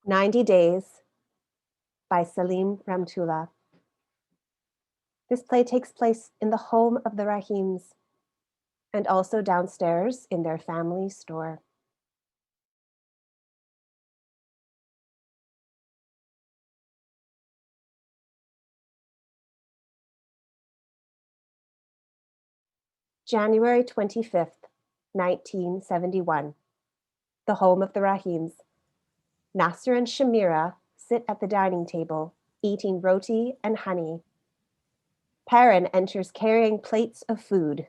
90 Days by Salim Rahemtulla. This play takes place in the home of the Rahims and also downstairs in their family store. January 25th, 1971. The home of the Rahims. Nasser and Shamira sit at the dining table, eating roti and honey. Perrin enters carrying plates of food.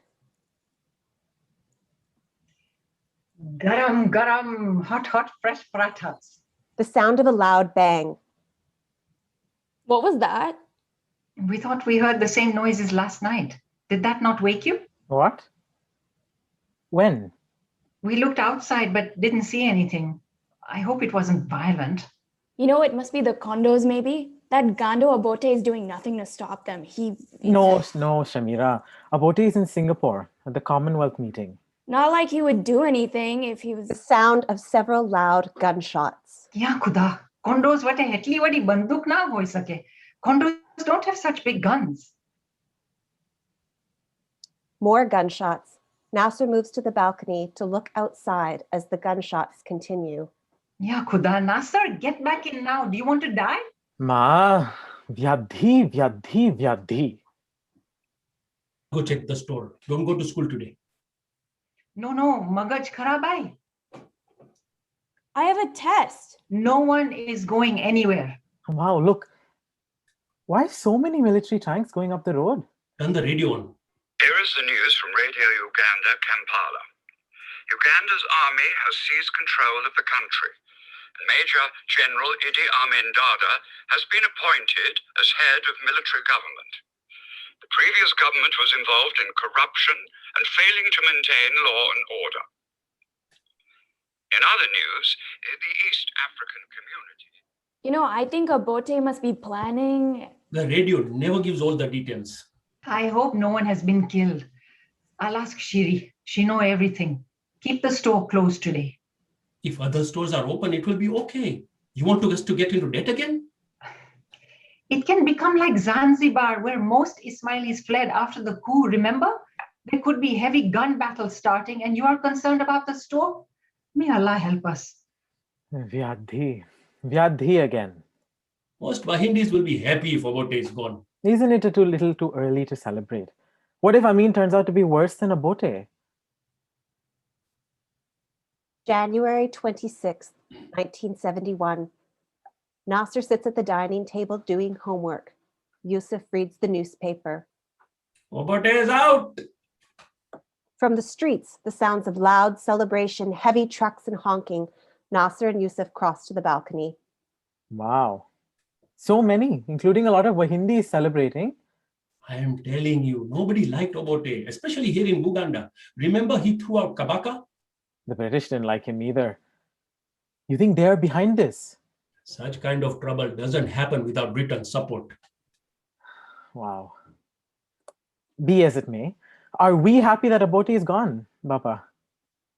Garam, garam, hot, fresh parathas. The sound of a loud bang. What was that? We thought we heard the same noises last night. Did that not wake you? What? When? We looked outside but didn't see anything. I hope it wasn't violent. You know, it must be the condos maybe. That Gando Abote is doing nothing to stop them. No, Shamira. Abote is in Singapore at the Commonwealth meeting. Not like he would do anything if he was... The sound of several loud gunshots. Yeah, Khuda. Condos wate hetli wadi banduk na hoi sake. Condos don't have such big guns. More gunshots. Nasser moves to the balcony to look outside as the gunshots continue. Yeah, Khuda. Nasser, get back in now. Do you want to die? Ma, vyadhi. Go check the store. Don't go to school today. No, magaj kharab hai. I have a test. No one is going anywhere. Wow, look. Why so many military tanks going up the road? Turn the radio on. Here is the news from Radio Uganda, Kampala. Uganda's army has seized control of the country. Major General Idi Amin has been appointed as head of military government. The previous government was involved in corruption and failing to maintain law and order. In other news, the East African community. You know, I think Abote must be planning... The radio never gives all the details. I hope no one has been killed. I'll ask Shiri. She knows everything. Keep the store closed today. If other stores are open, it will be okay. You want us to get into debt again? It can become like Zanzibar, where most Ismailis fled after the coup, remember? There could be heavy gun battles starting, and you are concerned about the store? May Allah help us. Vyadhi again. Most Bahindis will be happy if Abote is gone. Isn't it too little too early to celebrate? What if Amin turns out to be worse than Abote? January 26th, 1971. Nasser sits at the dining table doing homework. Yusuf reads the newspaper. Abote is out! From the streets, the sounds of loud celebration, heavy trucks and honking. Nasser and Yusuf cross to the balcony. Wow. So many, including a lot of Wahindis celebrating. I am telling you, nobody liked Abote, especially here in Uganda. Remember he threw out Kabaka? The British didn't like him either. You think they're behind this? Such kind of trouble doesn't happen without Britain's support. Wow. Be as it may, are we happy that Abote is gone, Bapa?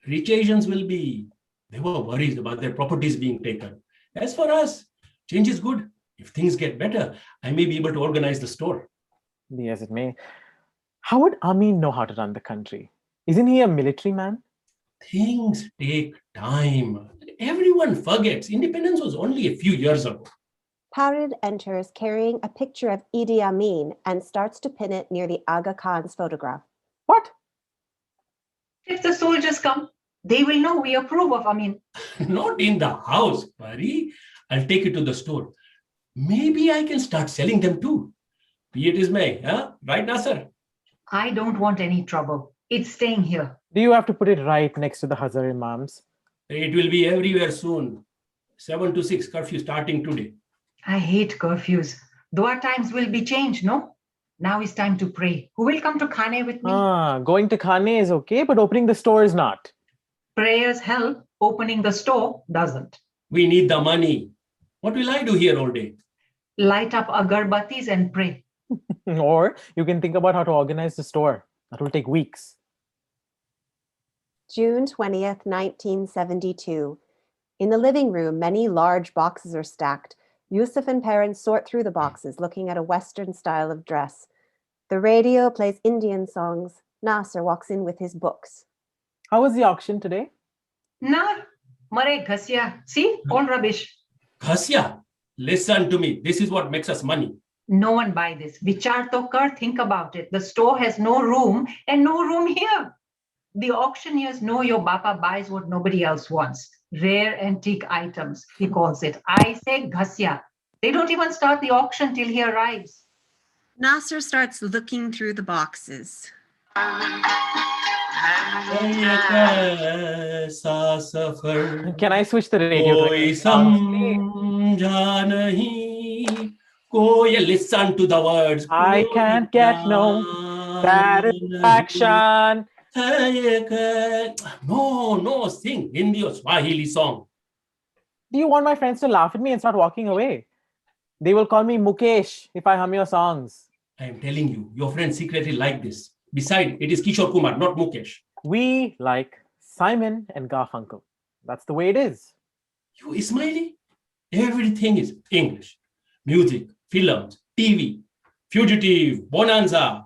Rich Asians will be. They were worried about their properties being taken. As for us, change is good. If things get better, I may be able to organize the store. Be as it may. How would Amin know how to run the country? Isn't he a military man? Things take time. Everyone forgets. Independence was only a few years ago. Parid enters carrying a picture of Idi Amin and starts to pin it near the Aga Khan's photograph. What? If the soldiers come, they will know we approve of Amin. Not in the house, Pari. I'll take it to the store. Maybe I can start selling them too. Be it is may, huh? Right, Nasser? I don't want any trouble. It's staying here. Do you have to put it right next to the Hazar Imams? It will be everywhere soon. 7 to 6 curfew starting today. I hate curfews. Dua times will be changed, no? Now it's time to pray. Who will come to Khane with me? Going to Khane is okay, but opening the store is not. Prayers help. Opening the store doesn't. We need the money. What will I do here all day? Light up agarbatis and pray. Or you can think about how to organize the store. That will take weeks. June 20th, 1972. In the living room, many large boxes are stacked. Yusuf and parents sort through the boxes, looking at a Western style of dress. The radio plays Indian songs. Nasser walks in with his books. How was the auction today? Na, mare ghasya. See, all rubbish. Khasya, listen to me. This is what makes us money. No one buy this. Vichar to kar, think about it. The store has no room and no room here. The auctioneers know your bapa buys what nobody else wants. Rare antique items, he calls it. I say ghasya. They don't even start the auction till he arrives. Nasser starts looking through the boxes. Can I switch the radio to English songs, please? Listen to the words. I can't get no satisfaction. No, sing Hindi or Swahili song. Do you want my friends to laugh at me and start walking away? They will call me Mukesh if I hum your songs. I am telling you, your friends secretly like this. Besides, it is Kishore Kumar, not Mukesh. We like Simon and Garfunkel. That's the way it is. You Ismaili? Everything is English. Music, films, TV, Fugitive, Bonanza. I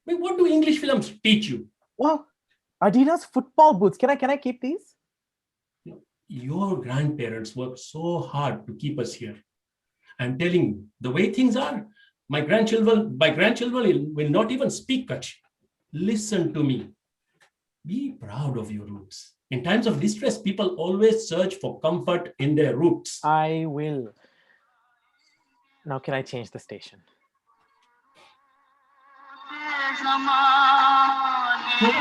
mean, what do English films teach you? Wow, Adidas football boots. Can I keep these? Your grandparents worked so hard to keep us here. I'm telling you, the way things are, my grandchildren will not even speak Kutch. Listen to me. Be proud of your roots. In times of distress, people always search for comfort in their roots. I will. Now can I change the station? What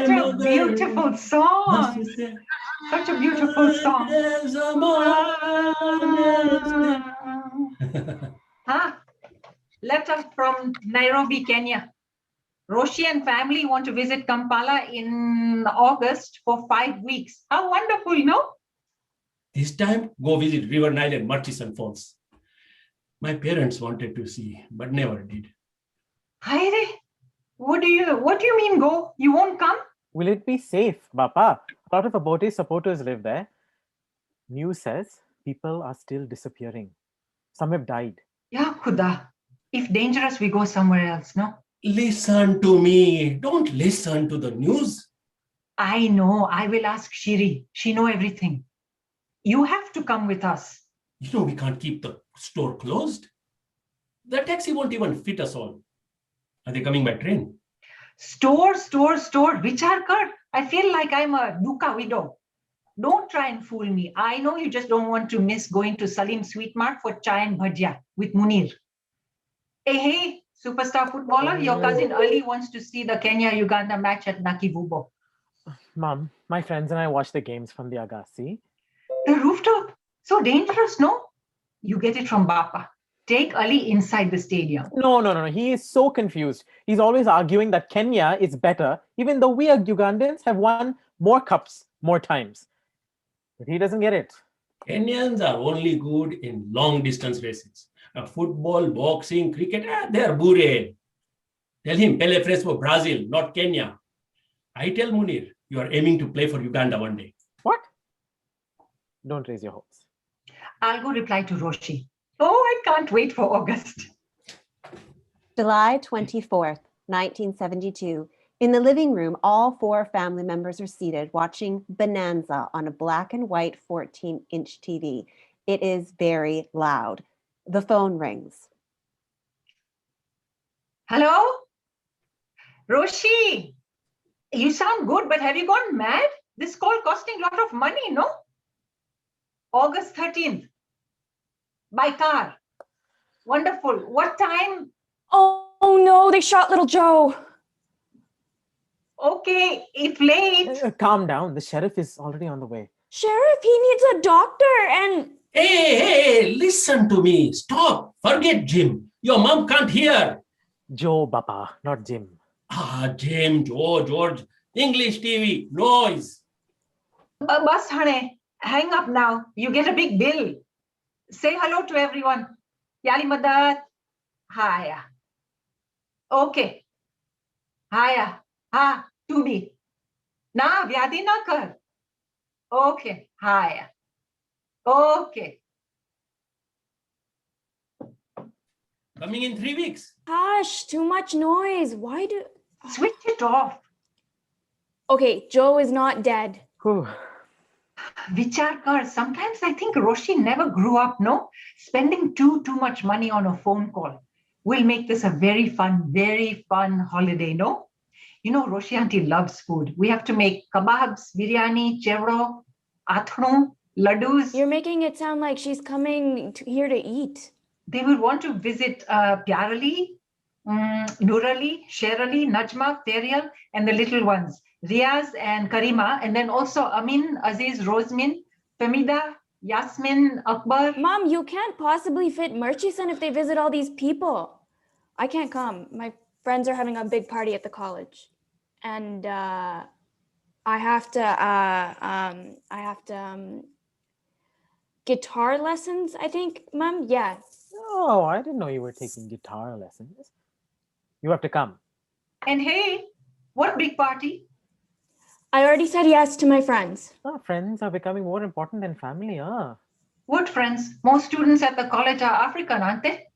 a beautiful song. Such a beautiful song. Letter from Nairobi, Kenya. Roshi and family want to visit Kampala in August for 5 weeks. How wonderful, no? This time, go visit River Nile and Murchison Falls. My parents wanted to see, but never did. Haire, what do you mean go? You won't come? Will it be safe, Bapa? A lot of Abote supporters live there. News says people are still disappearing. Some have died. Yeah, Khuda. If dangerous, we go somewhere else, no? Listen to me. Don't listen to the news. I know. I will ask Shiri. She knows everything. You have to come with us. You know we can't keep the store closed. The taxi won't even fit us all. Are they coming by train? Store. Vichar kar. I feel like I'm a Duka widow. Don't try and fool me. I know you just don't want to miss going to Salim Sweet Mart for chai and bhajia with Munir. Hey, superstar footballer, your cousin Ali wants to see the Kenya-Uganda match at Nakivubo. Mom, my friends and I watch the games from the Agassi. The rooftop? So dangerous, no? You get it from Bapa. Take Ali inside the stadium. No. He is so confused. He's always arguing that Kenya is better, even though we Ugandans have won more cups more times. But he doesn't get it. Kenyans are only good in long distance races. Football, boxing, cricket, they're bure. Tell him Pele Fres for Brazil, not Kenya. I tell Munir, you are aiming to play for Uganda one day. What? Don't raise your hopes. I'll go reply to Roshi. Oh, I can't wait for August. July 24th, 1972. In the living room, all 4 family members are seated watching Bonanza on a black and white 14-inch TV. It is very loud. The phone rings. Hello? Roshi, you sound good, but have you gone mad? This call costing a lot of money, no? August 13th. By car. Wonderful. What time? Oh no, they shot little Joe. Okay, if late. Calm down. The sheriff is already on the way. Sheriff, he needs a doctor and... Hey, listen to me. Stop. Forget Jim. Your mom can't hear. Joe, Bapa, not Jim. Jim, Joe, George. English TV, noise. Bas hane, hang up now. You get a big bill. Say hello to everyone. Yali Madat. Hiya. Okay. Hiya. Ha, to me. Na, vyadi na kar. Okay. Hi. Okay. Coming in 3 weeks. Hush, too much noise. Why do... Switch it off. Okay, Joe is not dead. Whew. Vicharkar, sometimes I think Roshi never grew up, no? Spending too much money on a phone call. We'll make this a very fun holiday, no? You know, Roshi auntie loves food. We have to make kebabs, biryani, chevro, athnu, laddus. You're making it sound like she's coming here to eat. They will want to visit Pyarali, Nurali, Sherali, Najma, Terial, and the little ones, Riaz and Karima, and then also Amin, Aziz, Rosmin, Famida, Yasmin, Akbar. Mom, you can't possibly fit Murchison if they visit all these people. I can't come. My friends are having a big party at the college. And I have to guitar lessons, I think, Mom. Yeah. Oh, I didn't know you were taking guitar lessons. You have to come. And hey, what big party? I already said yes to my friends. Oh, friends are becoming more important than family, huh? What friends? Most students at the college are African, aren't they?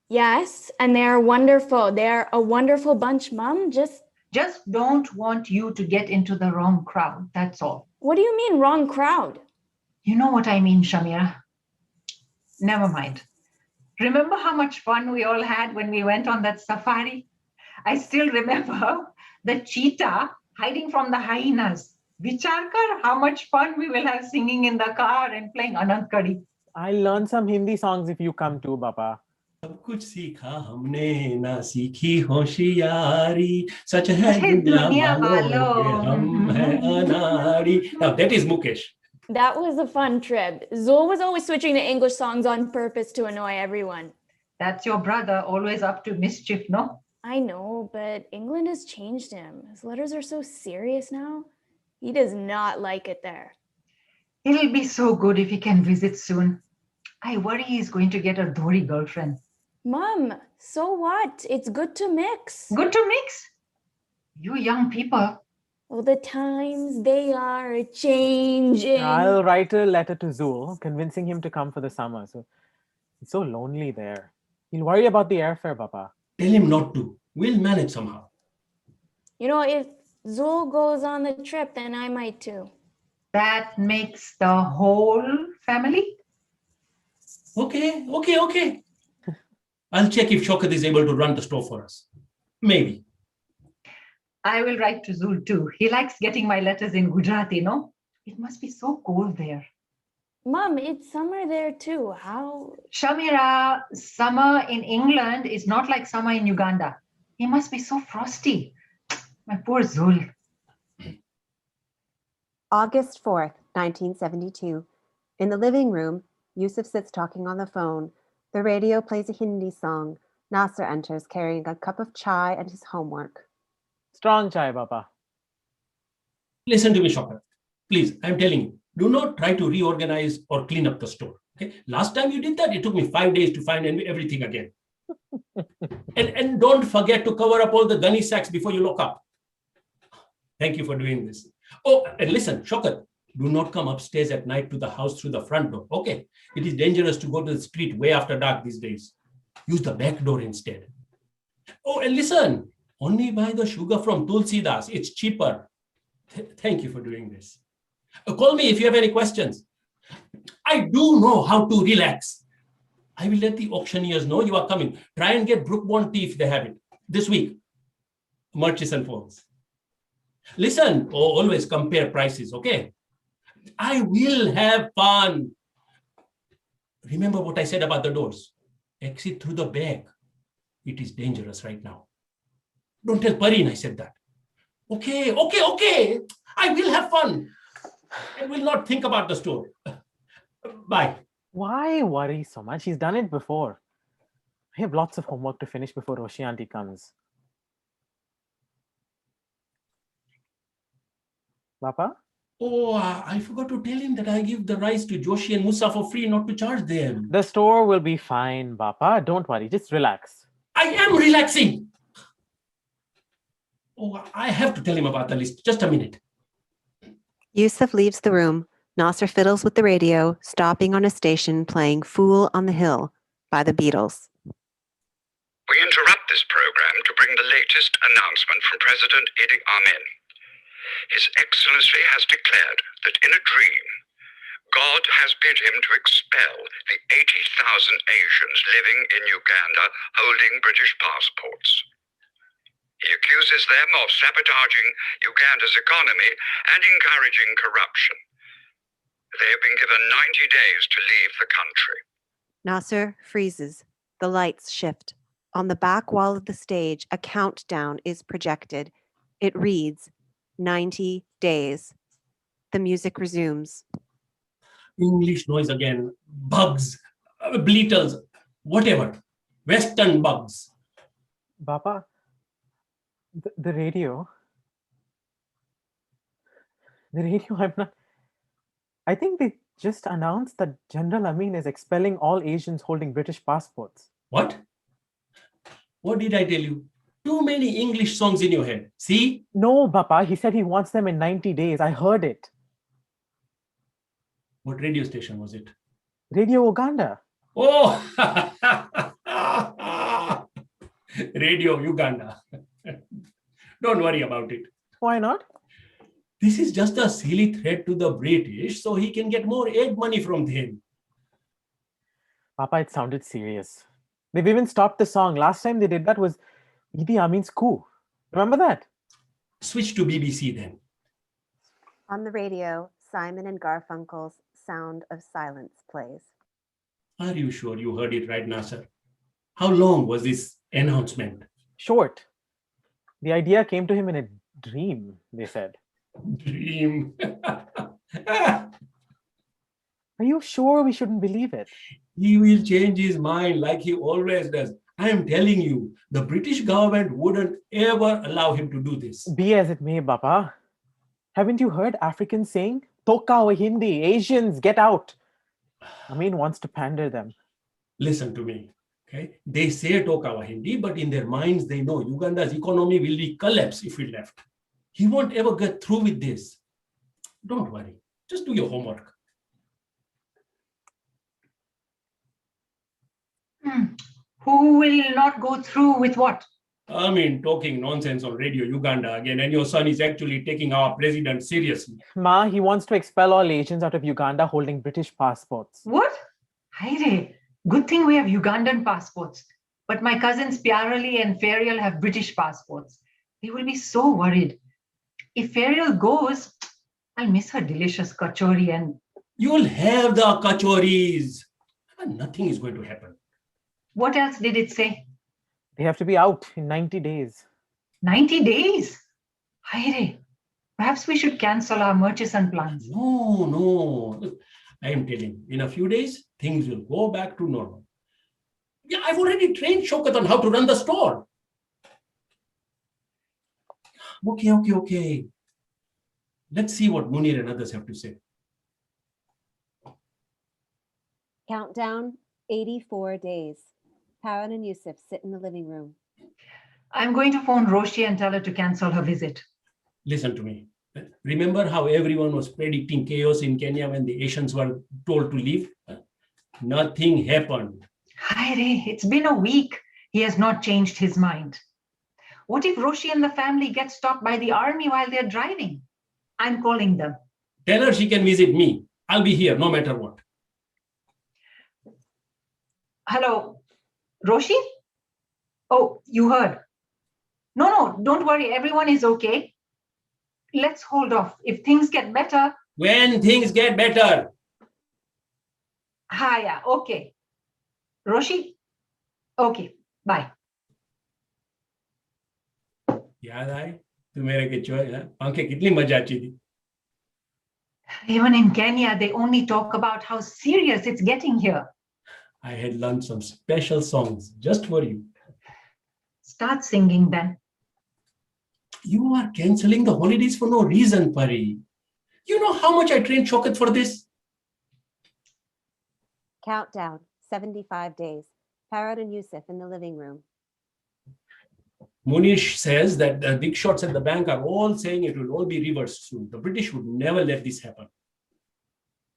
Yes, and they're wonderful. They're a wonderful bunch, Mom. Just don't want you to get into the wrong crowd, that's all. what do you mean, wrong crowd? You know what I mean, Shamira. Never mind. Remember how much fun we all had when we went on that safari? I still remember the cheetah hiding from the hyenas. Vicharkar, how much fun we will have singing in the car and playing Anand Kadi. I'll learn some Hindi songs if you come too, Papa. सब कुछ सीखा हमने ना सीखी होशियारी सच है दुनिया वालों के हम हैं अनाड़ी. Now that is Mukesh. That was a fun trip. Zul was always switching to English songs on purpose to annoy everyone. That's your brother, always up to mischief, no? I know, but England has changed him. His letters are so serious now. He does not like it there. It'll be so good if he can visit soon. I worry he's going to get a Dori girlfriend. Mom, so what? It's good to mix. Good to mix? You young people. Oh, the times, they are changing. I'll write a letter to Zul, convincing him to come for the summer. So he's so lonely there. He'll worry about the airfare, Papa. Tell him not to. We'll manage somehow. You know, if Zul goes on the trip, then I might too. That makes the whole family? Okay. I'll check if Shaukat is able to run the store for us. Maybe. I will write to Zul too. He likes getting my letters in Gujarati, no? It must be so cold there. Mom, it's summer there too. How? Shamira, summer in England is not like summer in Uganda. It must be so frosty. My poor Zul. August 4th, 1972. In the living room, Yusuf sits talking on the phone. The radio plays a Hindi song. Nasser enters carrying a cup of chai and his homework. Strong chai, Papa. Listen to me, Shaukat. Please, I'm telling you, do not try to reorganize or clean up the store. Okay? Last time you did that, it took me 5 days to find everything again. and don't forget to cover up all the gunny sacks before you lock up. Thank you for doing this. Oh, and listen, Shaukat, do not come upstairs at night to the house through the front door. Okay? It is dangerous to go to the street way after dark these days. Use the back door instead. Oh, and listen, only buy the sugar from Tulsidas. It's cheaper. Thank you for doing this. Call me if you have any questions. I do know how to relax. I will let the auctioneers know you are coming. Try and get Brookbond tea if they have it. This week, Murchison Falls. Listen, always compare prices, okay? I will have fun. Remember what I said about the doors. Exit through the back. It is dangerous right now. Don't tell Pareen I said that. Okay. I will have fun. I will not think about the store. Bye. Why worry so much? He's done it before. I have lots of homework to finish before Roshi auntie comes. Papa? Oh, I forgot to tell him that I give the rice to Joshi and Musa for free, not to charge them. The store will be fine, Papa. Don't worry. Just relax. I am relaxing. Oh, I have to tell him about the list. Just a minute. Yusuf leaves the room. Nasser fiddles with the radio, stopping on a station playing Fool on the Hill by the Beatles. We interrupt this program to bring the latest announcement from President Idi Amin. His Excellency has declared that in a dream, God has bid him to expel the 80,000 Asians living in Uganda holding British passports. He accuses them of sabotaging Uganda's economy and encouraging corruption. They have been given 90 days to leave the country. Nasser freezes. The lights shift. On the back wall of the stage, a countdown is projected. It reads, 90 days. The music resumes. English noise again. Bugs, bleaters, whatever. Western bugs. Papa, the radio. The radio, I'm not. I think they just announced that General Amin is expelling all Asians holding British passports. What? What did I tell you? Too many English songs in your head. See? No, Papa, he said he wants them in 90 days. I heard it. What radio station was it? Radio Uganda. Oh! Radio Uganda. Don't worry about it. Why not? This is just a silly threat to the British so he can get more aid money from them. Papa, it sounded serious. They've even stopped the song. Last time they did that was Idi Amin's coup. Remember that? Switch to BBC then. On the radio, Simon and Garfunkel's Sound of Silence plays. Are you sure you heard it right, Nasser? How long was this announcement? Short. The idea came to him in a dream, they said. Dream. Are you sure we shouldn't believe it? He will change his mind like he always does. I am telling you, the British government wouldn't ever allow him to do this. Be as it may, Papa. Haven't you heard Africans saying, Toka wa Hindi, Asians, get out? Amin wants to pander them. Listen to me. Okay? They say Toka wa Hindi, but in their minds they know Uganda's economy will be collapse if we left. He won't ever get through with this. Don't worry. Just do your homework. Who will not go through with what? I mean, talking nonsense on Radio Uganda again, and your son is actually taking our president seriously. Ma, he wants to expel all Asians out of Uganda holding British passports. What? Haire, good thing we have Ugandan passports. But my cousins Pyarali and Ferial have British passports. They will be so worried. If Ferial goes, I'll miss her delicious kachori and... You'll have the kachoris. Nothing is going to happen. What else did it say? They have to be out in 90 days. 90 days? Haire, perhaps we should cancel our Murchison plans. No. Look, I am telling you, in a few days, things will go back to normal. Yeah, I've already trained Shaukat on how to run the store. Okay. Let's see what Munir and others have to say. Countdown, 84 days. Pawan and Yusuf sit in the living room. I'm going to phone Roshi and tell her to cancel her visit. Listen to me. Remember how everyone was predicting chaos in Kenya when the Asians were told to leave? Nothing happened. Haire, it's been a week. He has not changed his mind. What if Roshi and the family get stopped by the army while they're driving? I'm calling them. Tell her she can visit me. I'll be here no matter what. Hello, Roshi? Oh, you heard. No, don't worry. Everyone is okay. Let's hold off. If things get better. When things get better. Yeah, okay. Roshi? Okay, bye. याद आई तू मेरे के चोय आंखें कितनी मजा आती थी. Even in Kenya, they only talk about how serious it's getting here. I had learned some special songs just for you. Start singing then. You are cancelling the holidays for no reason, Pari. You know how much I trained Shaukat for this? Countdown, 75 days. Pawan and Yusuf in the living room. Munish says that the big shots at the bank are all saying it will all be reversed soon. The British would never let this happen.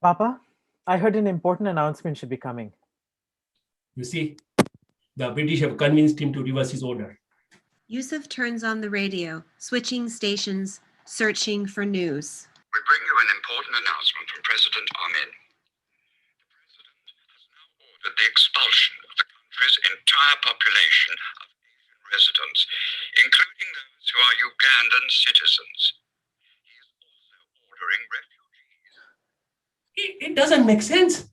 Papa, I heard an important announcement should be coming. You see, the British have convinced him to reverse his order. Yusuf turns on the radio, switching stations, searching for news. We bring you an important announcement from President Amin. The President has now ordered the expulsion of the country's entire population of Asian residents, including those who are Ugandan citizens. He is also ordering refugees. It doesn't make sense.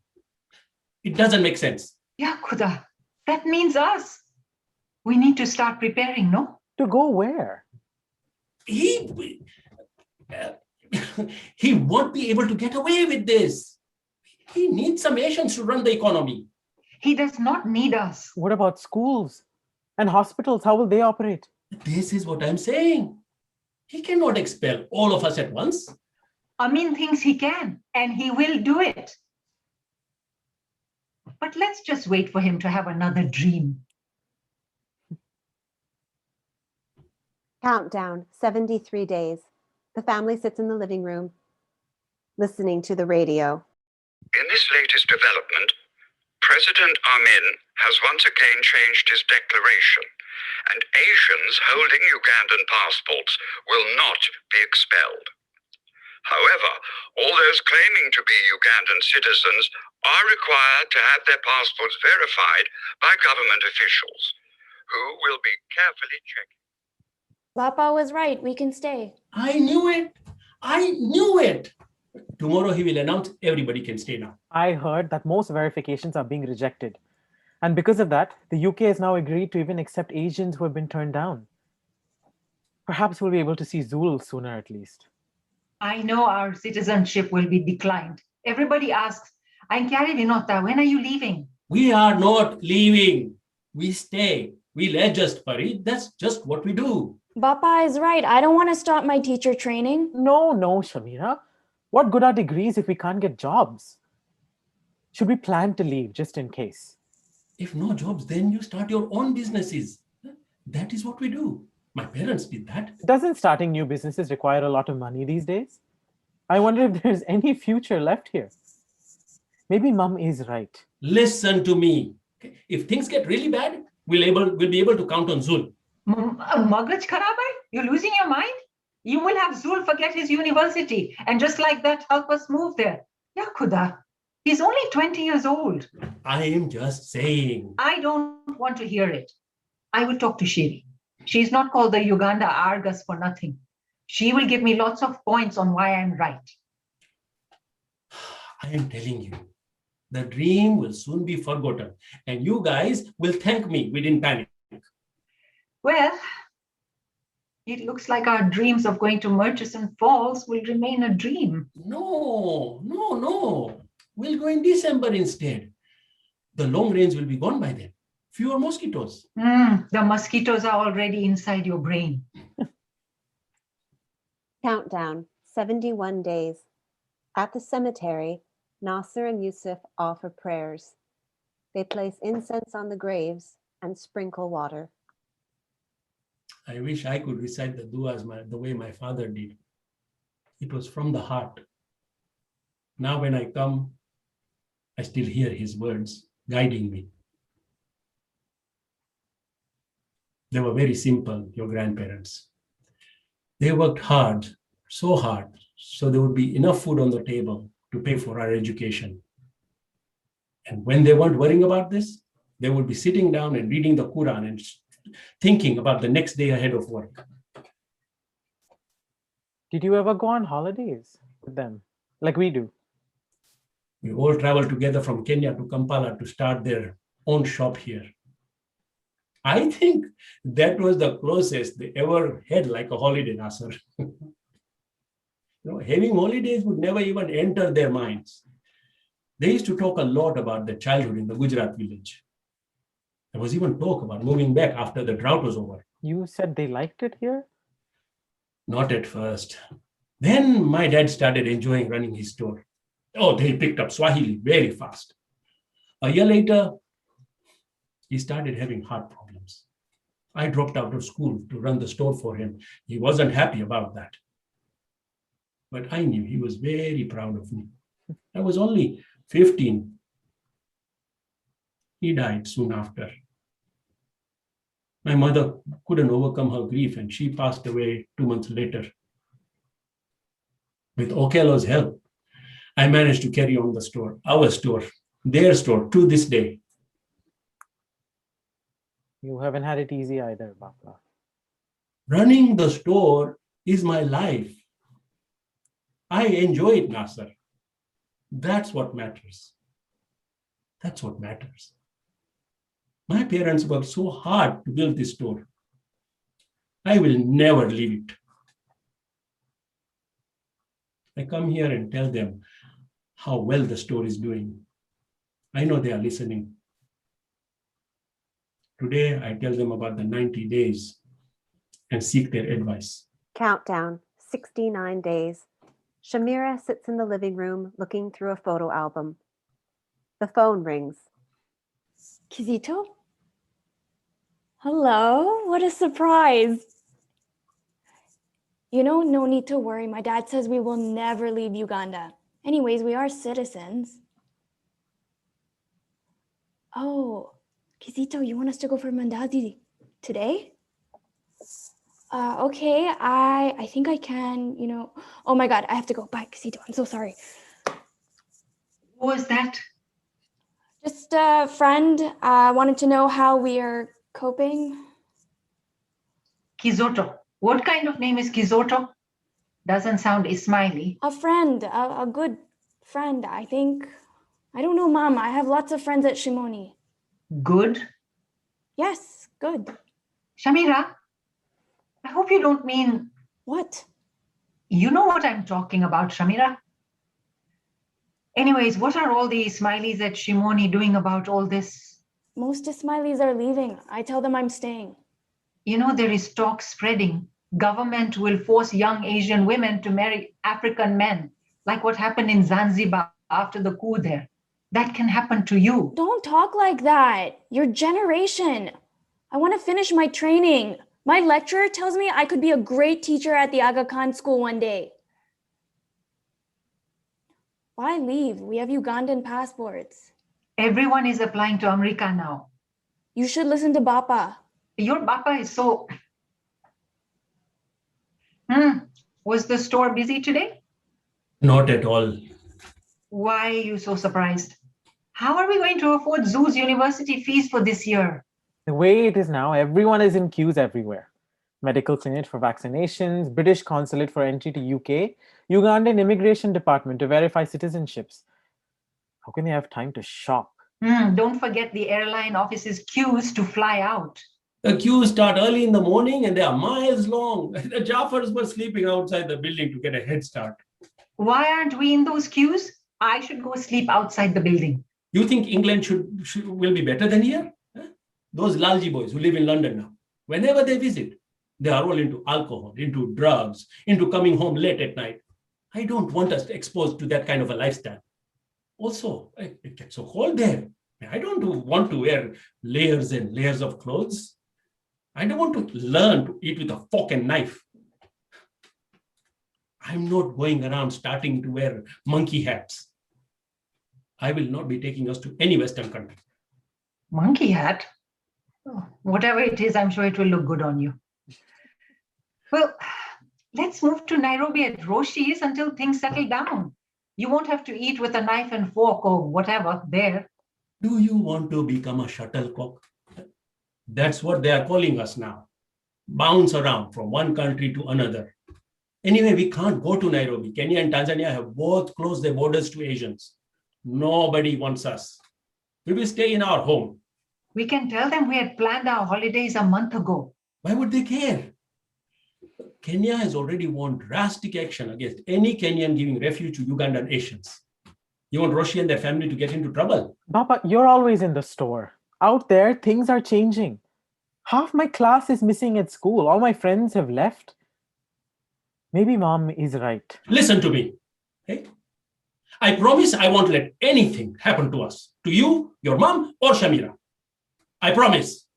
It doesn't make sense. Yeah, Khuda, that means us. We need to start preparing, no? To go where? He won't be able to get away with this. He needs some Asians to run the economy. He does not need us. What about schools and hospitals? How will they operate? This is what I'm saying. He cannot expel all of us at once. Amin thinks he can, and he will do it. But let's just wait for him to have another dream. Countdown, 73 days. The family sits in the living room, listening to the radio. In this latest development, President Amin has once again changed his declaration, and Asians holding Ugandan passports will not be expelled. However, all those claiming to be Ugandan citizens are required to have their passports verified by government officials, who will be carefully checking. Papa was right. We can stay. I knew it. I knew it. Tomorrow he will announce everybody can stay now. I heard that most verifications are being rejected. And because of that, the UK has now agreed to even accept Asians who have been turned down. Perhaps we'll be able to see Zul sooner at least. I know our citizenship will be declined. Everybody asks, Ainkari Vinota, when are you leaving? We are not leaving. We stay. We'll adjust, Farid. That's just what we do. Papa is right. I don't want to stop my teacher training. No, Shamira. What good are degrees if we can't get jobs? Should we plan to leave just in case? If no jobs, then you start your own businesses. That is what we do. My parents did that. Doesn't starting new businesses require a lot of money these days? I wonder if there's any future left here. Maybe Mum is right. Listen to me. Okay? If things get really bad, we'll be able to count on Zul. Magaj Karabai? You're losing your mind? You will have Zul forget his university and just like that help us move there. Yeah, Khuda. He's only 20 years old. I am just saying. I don't want to hear it. I will talk to Shiri. She's not called the Uganda Argus for nothing. She will give me lots of points on why I'm right. I am telling you, the dream will soon be forgotten and you guys will thank me within panic. Well, it looks like our dreams of going to Murchison Falls will remain a dream. No. We'll go in December instead. The long rains will be gone by then. Fewer mosquitoes. The mosquitoes are already inside your brain. Countdown, 71 days. At the cemetery, Nasser and Yusuf offer prayers. They place incense on the graves and sprinkle water. I wish I could recite the duas the way my father did. It was from the heart. Now when I come, I still hear his words guiding me. They were very simple, your grandparents. They worked hard, so there would be enough food on the table to pay for our education. And when they weren't worrying about this, they would be sitting down and reading the Quran and thinking about the next day ahead of work. Did you ever go on holidays with them, like we do? We all traveled together from Kenya to Kampala to start their own shop here. I think that was the closest they ever had like a holiday, Nasser. Having holidays would never even enter their minds. They used to talk a lot about their childhood in the Gujarat village. There was even talk about moving back after the drought was over. You said they liked it here? Not at first. Then my dad started enjoying running his store. Oh, they picked up Swahili very fast. A year later, he started having heart problems. I dropped out of school to run the store for him. He wasn't happy about that. But I knew he was very proud of me. I was only 15. He died soon after. My mother couldn't overcome her grief and she passed away 2 months later. With Okello's help, I managed to carry on the store, our store, their store, to this day. You haven't had it easy either, Bapa. Running the store is my life. I enjoy it, Nasser. That's what matters. That's what matters. My parents worked so hard to build this store. I will never leave it. I come here and tell them how well the store is doing. I know they are listening. Today, I tell them about the 90 days and seek their advice. Countdown, 69 days. Shamira sits in the living room looking through a photo album. The phone rings. Kizito? Hello, what a surprise. You know, no need to worry. My dad says we will never leave Uganda. Anyways, we are citizens. Oh, Kizito, you want us to go for mandazi today? Okay, I think I can, you know. Oh my God, I have to go. Bye, Kizito, I'm so sorry. Who was that? Just a friend. Wanted to know how we are coping. Kizoto. What kind of name is Kizoto? Doesn't sound Ismaili. A friend, a good friend, I think. I don't know, Mom. I have lots of friends at Shimoni. Good. Yes, good. Shamira, I hope you don't mean... What? You know what I'm talking about, Shamira. Anyways, what are all the Ismailis at Shimoni doing about all this? Most Ismailis are leaving. I tell them I'm staying. You know, there is talk spreading. Government will force young Asian women to marry African men, like what happened in Zanzibar after the coup there. That can happen to you. Don't talk like that. Your generation. I want to finish my training. My lecturer tells me I could be a great teacher at the Aga Khan school one day. Why leave? We have Ugandan passports. Everyone is applying to America now. You should listen to Bapa. Your Bapa is so... Was the store busy today? Not at all. Why are you so surprised? How are we going to afford Zoo's university fees for this year? The way it is now, everyone is in queues everywhere. Medical clinic for vaccinations, British consulate for entry to UK, Ugandan immigration department to verify citizenships. How can they have time to shop? Don't forget the airline office's queues to fly out. The queues start early in the morning and they are miles long. The Jaffars were sleeping outside the building to get a head start. Why aren't we in those queues? I should go sleep outside the building. You think England will be better than here? Huh? Those Lalji boys who live in London now, whenever they visit, they are all into alcohol, into drugs, into coming home late at night. I don't want us exposed to that kind of a lifestyle. Also, it gets so cold there. I don't want to wear layers and layers of clothes. I don't want to learn to eat with a fork and knife. I'm not going around starting to wear monkey hats. I will not be taking us to any Western country. Monkey hat? Oh, whatever it is, I'm sure it will look good on you. Well, let's move to Nairobi at Roshi's until things settle down. You won't have to eat with a knife and fork or whatever there. Do you want to become a shuttlecock? That's what they are calling us now. Bounce around from one country to another. Anyway, we can't go to Nairobi. Kenya and Tanzania have both closed their borders to Asians. Nobody wants us. We will stay in our home. We can tell them we had planned our holidays a month ago. Why would they care? Kenya has already warned drastic action against any Kenyan giving refuge to Ugandan Asians. You want Roshi and their family to get into trouble? Bapa, you're always in the store. Out there, things are changing. Half my class is missing at school. All my friends have left. Maybe Mom is right. Listen to me. Okay? I promise I won't let anything happen to us. To you, your mom, or Shamira. I promise.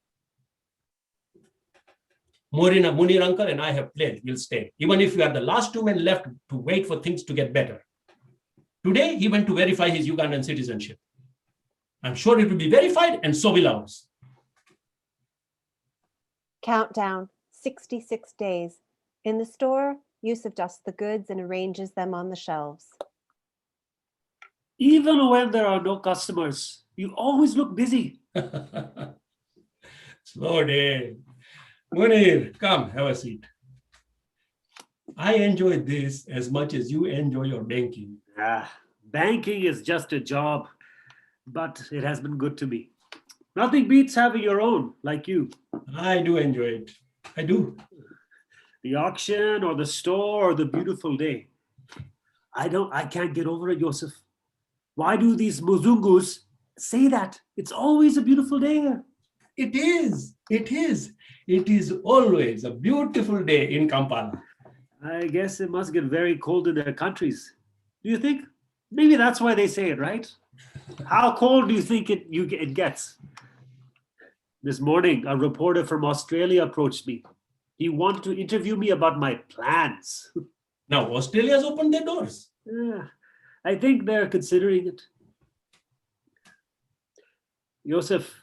Munir uncle and I have pledged we'll stay, even if we are the last two men left to wait for things to get better. Today, he went to verify his Ugandan citizenship. I'm sure it will be verified, and so will ours. Countdown, 66 days. In the store, Yusuf dusts the goods and arranges them on the shelves. Even when there are no customers, you always look busy. Slow day. Munir, come, have a seat. I enjoy this as much as you enjoy your banking. Banking is just a job, but it has been good to me. Nothing beats having your own, like you. I do enjoy it. I do. The auction or the store or the beautiful day. I can't get over it, Yusuf. Why do these Muzungus say that? It's always a beautiful day here. It is. It is. It is always a beautiful day in Kampala. I guess it must get very cold in their countries. Do you think? Maybe that's why they say it, right? How cold do you think it gets? This morning, a reporter from Australia approached me. He wanted to interview me about my plans. Now, Australia's opened their doors. I think they're considering it. Yusuf,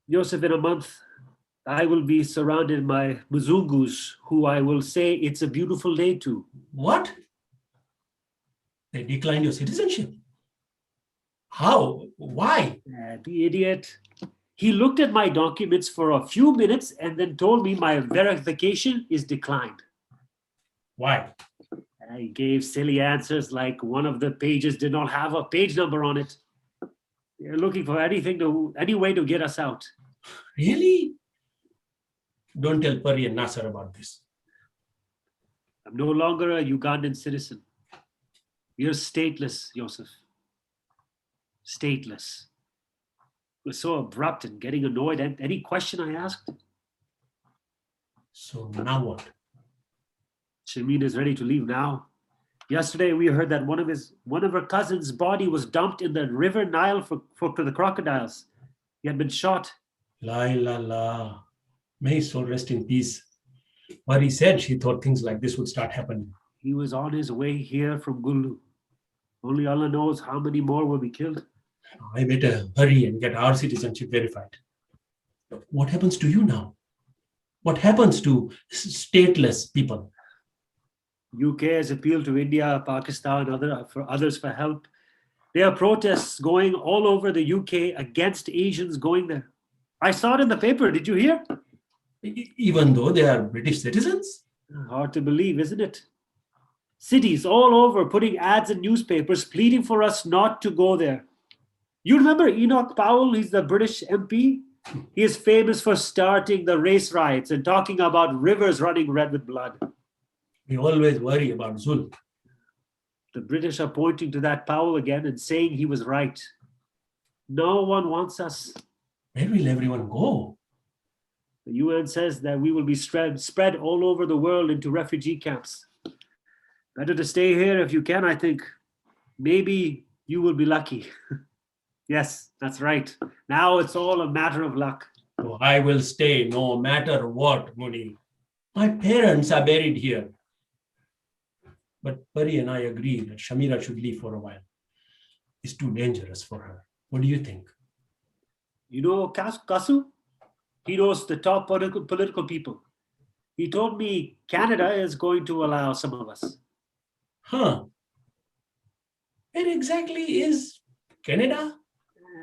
in a month, I will be surrounded by Muzungus, who I will say it's a beautiful day to. What? They declined your citizenship? How? Why? The idiot. He looked at my documents for a few minutes and then told me my verification is declined. Why? I gave silly answers like one of the pages did not have a page number on it. They're looking for any way to get us out. Really? Don't tell Pari and Nasser about this. I'm no longer a Ugandan citizen. You're stateless, Yusuf. Stateless. It was so abrupt and getting annoyed at any question I asked. So now what? Shamin is ready to leave now. Yesterday we heard that one of her cousin's body was dumped in the river Nile for the crocodiles. He had been shot. La. May his soul rest in peace. Pari said she thought things like this would start happening. He was on his way here from Gulu. Only Allah knows how many more will be killed. I better hurry and get our citizenship verified. What happens to you now? What happens to stateless people? UK has appealed to India, Pakistan, others for help. There are protests going all over the UK against Asians going there. I saw it in the paper. Did you hear? Even though they are British citizens? Hard to believe, isn't it? Cities all over putting ads in newspapers pleading for us not to go there. You remember Enoch Powell? He's the British MP. He is famous for starting the race riots and talking about rivers running red with blood. We always worry about Zul. The British are pointing to that Powell again and saying he was right. No one wants us. Where will everyone go? The UN says that we will be spread all over the world into refugee camps. Better to stay here if you can, I think. Maybe you will be lucky. Yes, that's right. Now it's all a matter of luck. Oh, I will stay no matter what, Muni. My parents are buried here. But Pari and I agree that Shamira should leave for a while. It's too dangerous for her. What do you think? You know Kasu? He knows the top political people. He told me Canada is going to allow some of us. Huh. Where exactly is Canada?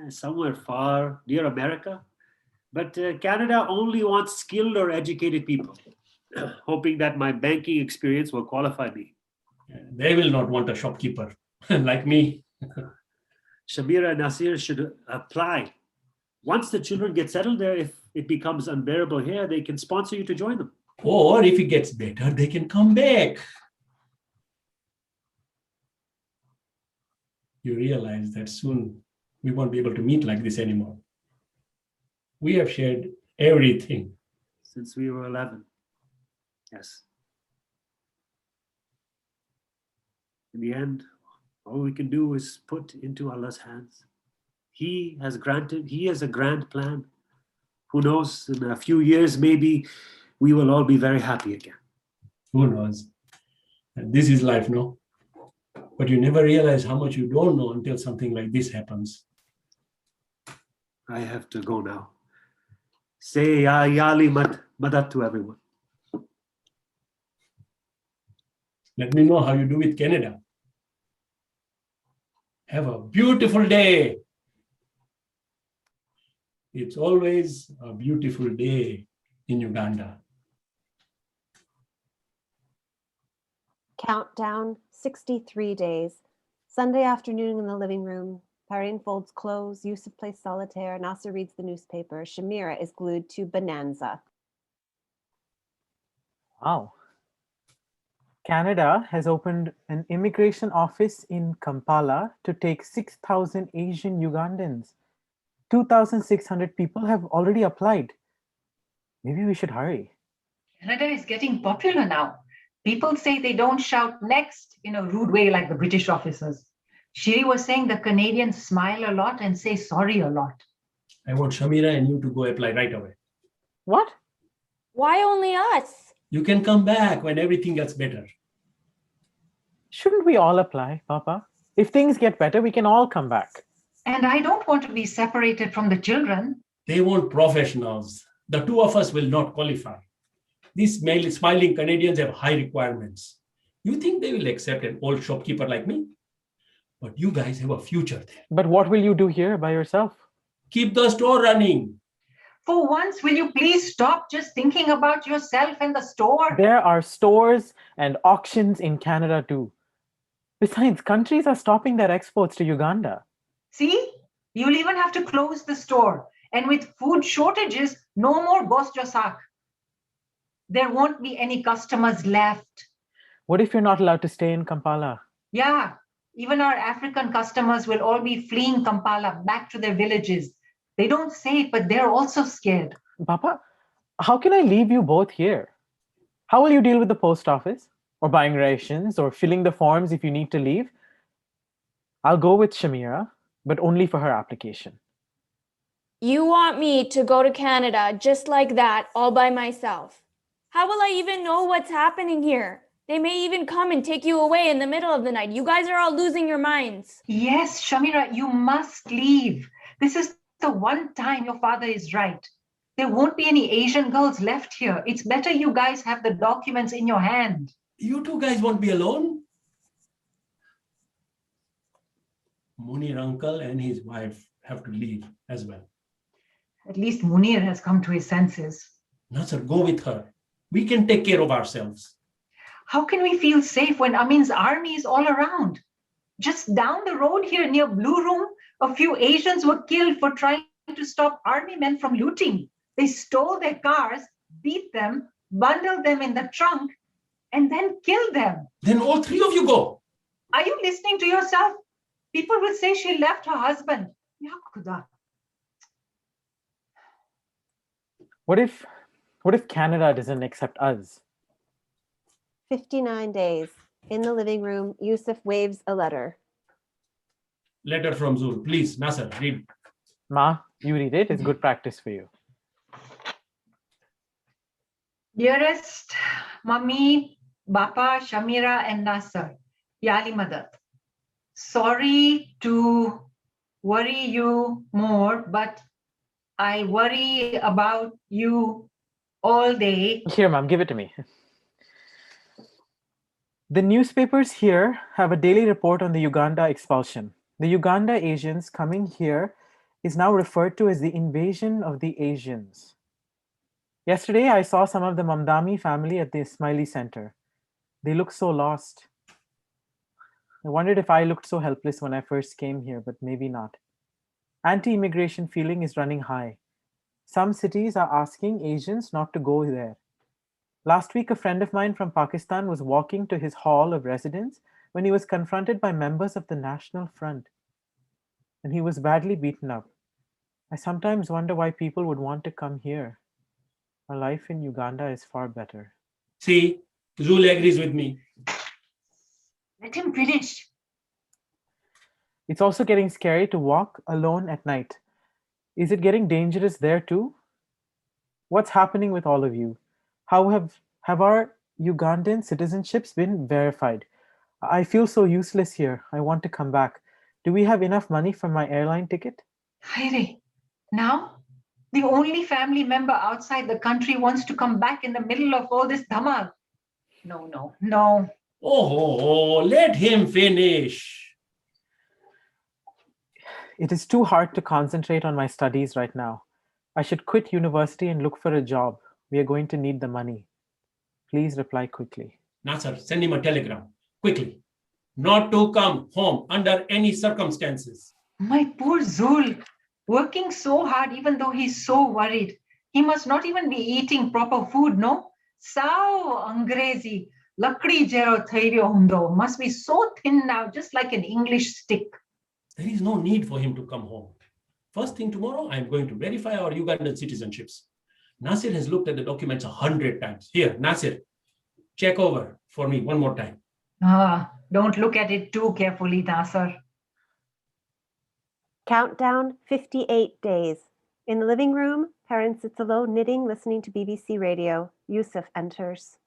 Somewhere far near America. But Canada only wants skilled or educated people, hoping that my banking experience will qualify me. They will not want a shopkeeper like me. Shamira and Nasir should apply. Once the children get settled there, if it becomes unbearable here, they can sponsor you to join them. Or if it gets better, they can come back. You realize that soon we won't be able to meet like this anymore. We have shared everything. Since we were 11. Yes. In the end, all we can do is put into Allah's hands. He has a grand plan. Who knows, in a few years, maybe we will all be very happy again. Who knows? And this is life, no? But you never realize how much you don't know until something like this happens. I have to go now. Say Yali Madat to everyone. Let me know how you do with Canada. Have a beautiful day. It's always a beautiful day in Uganda. Countdown 63 days. Sunday afternoon in the living room. Parine folds clothes. Yusuf plays solitaire. Nasser reads the newspaper. Shamira is glued to Bonanza. Wow. Canada has opened an immigration office in Kampala to take 6,000 Asian Ugandans. 2,600 people have already applied. Maybe we should hurry. Canada is getting popular now. People say they don't shout next in a rude way like the British officers. Shiri was saying the Canadians smile a lot and say sorry a lot. I want Shamira and you to go apply right away. What? Why only us? You can come back when everything gets better. Shouldn't we all apply, Papa? If things get better, we can all come back. And I don't want to be separated from the children. They want professionals. The two of us will not qualify. These smiling Canadians have high requirements. You think they will accept an old shopkeeper like me? But you guys have a future there. But what will you do here by yourself? Keep the store running. For once, will you please stop just thinking about yourself and the store? There are stores and auctions in Canada too. Besides, countries are stopping their exports to Uganda. See, you'll even have to close the store. And with food shortages, no more Boss Josak. There won't be any customers left. What if you're not allowed to stay in Kampala? Yeah, even our African customers will all be fleeing Kampala back to their villages. They don't say it, but they're also scared. Papa, how can I leave you both here? How will you deal with the post office? Or buying rations? Or filling the forms if you need to leave? I'll go with Shamira, but only for her application. You want me to go to Canada just like that, all by myself? How will I even know what's happening here? They may even come and take you away in the middle of the night. You guys are all losing your minds. Yes, Shamira, you must leave. This is the one time your father is right. There won't be any Asian girls left here. It's better you guys have the documents in your hand. You two guys won't be alone. Munir uncle and his wife have to leave as well. At least Munir has come to his senses. Nasser, go with her. We can take care of ourselves. How can we feel safe when Amin's army is all around? Just down the road here near Blue Room, a few Asians were killed for trying to stop army men from looting. They stole their cars, beat them, bundled them in the trunk, and then killed them. Then all three of you go. Are you listening to yourself? People will say she left her husband. Ya Khuda. What if Canada doesn't accept us? 59 days. In the living room, Yusuf waves a letter. Letter from Zul. Please, Nasser, read. Ma, you read it. It's good practice for you. Dearest Mummy, Bapa, Shamira, and Nasser, Yali Madat. Sorry to worry you more, but I worry about you all day. Here, Mom, give it to me. The newspapers here have a daily report on the Uganda expulsion. The Uganda Asians coming here is now referred to as the invasion of the Asians. Yesterday, I saw some of the Mamdani family at the Ismaili Center. They look so lost. I wondered if I looked so helpless when I first came here, but maybe not. Anti-immigration feeling is running high. Some cities are asking Asians not to go there. Last week, a friend of mine from Pakistan was walking to his hall of residence when he was confronted by members of the National Front, and he was badly beaten up. I sometimes wonder why people would want to come here. Our life in Uganda is far better. See, Zul agrees with me. Let him finish. It's also getting scary to walk alone at night. Is it getting dangerous there too? What's happening with all of you? How have our Ugandan citizenships been verified? I feel so useless here. I want to come back. Do we have enough money for my airline ticket? Haire, now the only family member outside the country wants to come back in the middle of all this dhamal. No. Oh, let him finish. It is too hard to concentrate on my studies right now. I should quit university and look for a job. We are going to need the money. Please reply quickly. Nasser, send him a telegram, quickly. Not to come home under any circumstances. My poor Zul, working so hard even though he's so worried. He must not even be eating proper food, no? Sao Angrezi, lakdi jero thairyo hundo, must be so thin now, just like an English stick. There is no need for him to come home. First thing tomorrow, I'm going to verify our Ugandan citizenships. Nasir has looked at the documents 100 times. Here, Nasir, check over for me one more time. Don't look at it too carefully, Nasser. Countdown 58 days. In the living room, parents sits alone knitting, listening to BBC radio. Yusuf enters.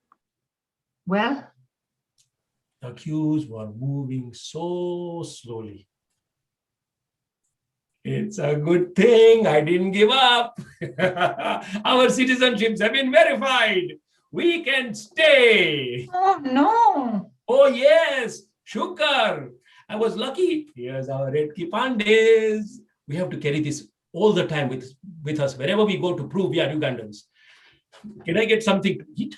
Well? The queues were moving so slowly. It's a good thing I didn't give up. Our citizenships have been verified. We can stay. Oh, no. Oh, yes. Shukar. I was lucky. Here's our red kipandes. We have to carry this all the time with us wherever we go to prove we are Ugandans. Can I get something to eat?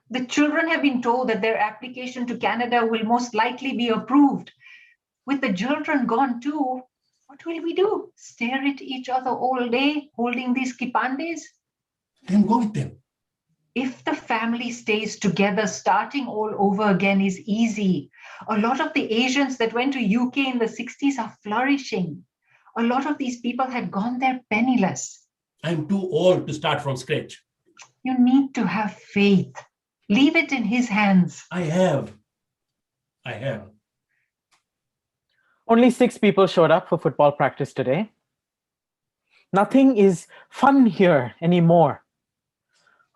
The children have been told that their application to Canada will most likely be approved. With the children gone too, what will we do? Stare at each other all day, holding these kipandes? Then go with them. If the family stays together, starting all over again is easy. A lot of the Asians that went to UK in the 60s are flourishing. A lot of these people had gone there penniless. I'm too old to start from scratch. You need to have faith. Leave it in his hands. I have. Only 6 people showed up for football practice today. Nothing is fun here anymore.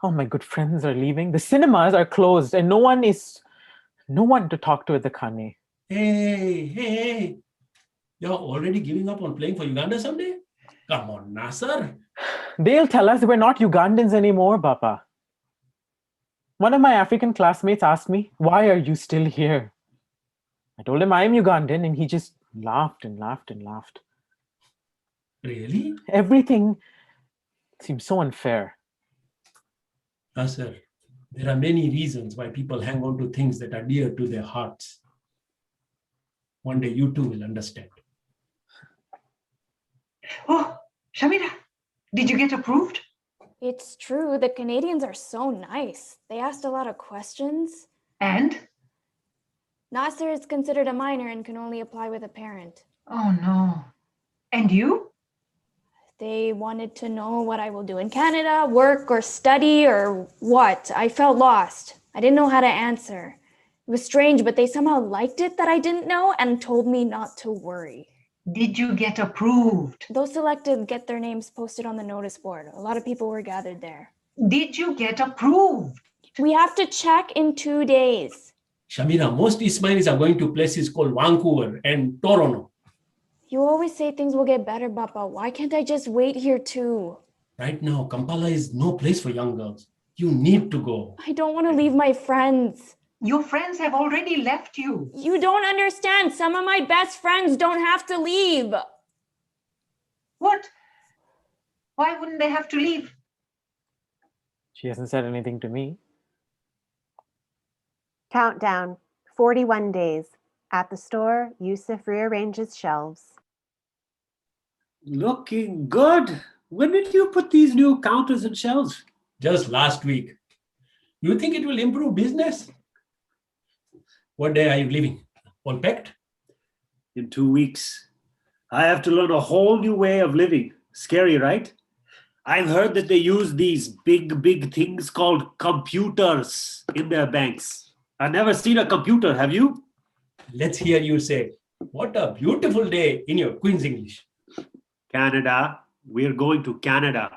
All my good friends are leaving. The cinemas are closed and no one to talk to at the Khane. Hey. You're already giving up on playing for Uganda someday? Come on, Nasser. They'll tell us we're not Ugandans anymore, Bapa. One of my African classmates asked me, why are you still here? I told him I'm Ugandan and he just laughed and laughed and laughed. Really? Everything seems so unfair. Nasser, there are many reasons why people hang on to things that are dear to their hearts. One day you too will understand. Oh, Shamira, did you get approved? It's true. The Canadians are so nice. They asked a lot of questions. And? Nasser is considered a minor and can only apply with a parent. Oh, no. And you? They wanted to know what I will do in Canada, work or study or what. I felt lost. I didn't know how to answer. It was strange, but they somehow liked it that I didn't know and told me not to worry. Did you get approved? Those selected get their names posted on the notice board. A lot of people were gathered there. Did you get approved? We have to check in 2 days. Shamira, most Ismailis are going to places called Vancouver and Toronto. You always say things will get better, Bappa. Why can't I just wait here too? Right now, Kampala is no place for young girls. You need to go. I don't want to leave my friends. Your friends have already left you. You don't understand. Some of my best friends don't have to leave. What? Why wouldn't they have to leave? She hasn't said anything to me. Countdown 41 days. At the store, Yusuf rearranges shelves. Looking good. When did you put these new counters and shelves? Just last week. You think it will improve business? What day are you leaving? All packed? In 2 weeks. I have to learn a whole new way of living. Scary, right? I've heard that they use these big things called computers in their banks. I've never seen a computer, have you? Let's hear you say, what a beautiful day in your Queen's English. Canada. We're going to Canada.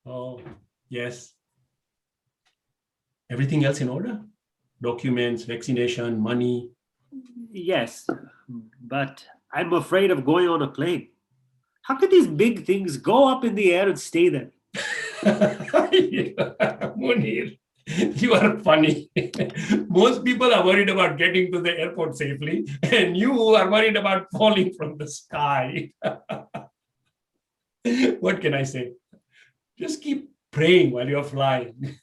Oh, yes. Everything else in order? Documents, vaccination, money. Yes, but I'm afraid of going on a plane. How can these big things go up in the air and stay there? Munir, you are funny. Most people are worried about getting to the airport safely, and you are worried about falling from the sky. What can I say? Just keep praying while you're flying.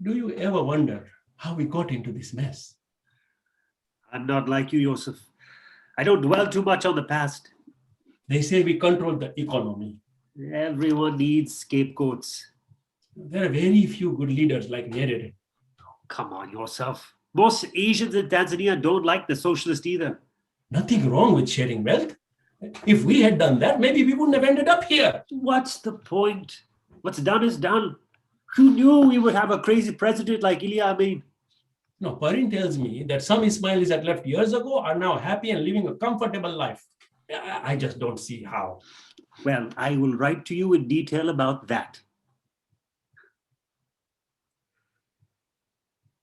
Do you ever wonder how we got into this mess? I'm not like you, Yusuf. I don't dwell too much on the past. They say we control the economy. Everyone needs scapegoats. There are very few good leaders like Nyerere. Come on, Yusuf. Most Asians in Tanzania don't like the socialist either. Nothing wrong with sharing wealth. If we had done that, maybe we wouldn't have ended up here. What's the point? What's done is done. Who knew we would have a crazy president like Idi Amin? No, Parin tells me that some Ismailis that left years ago are now happy and living a comfortable life. I just don't see how. Well, I will write to you in detail about that.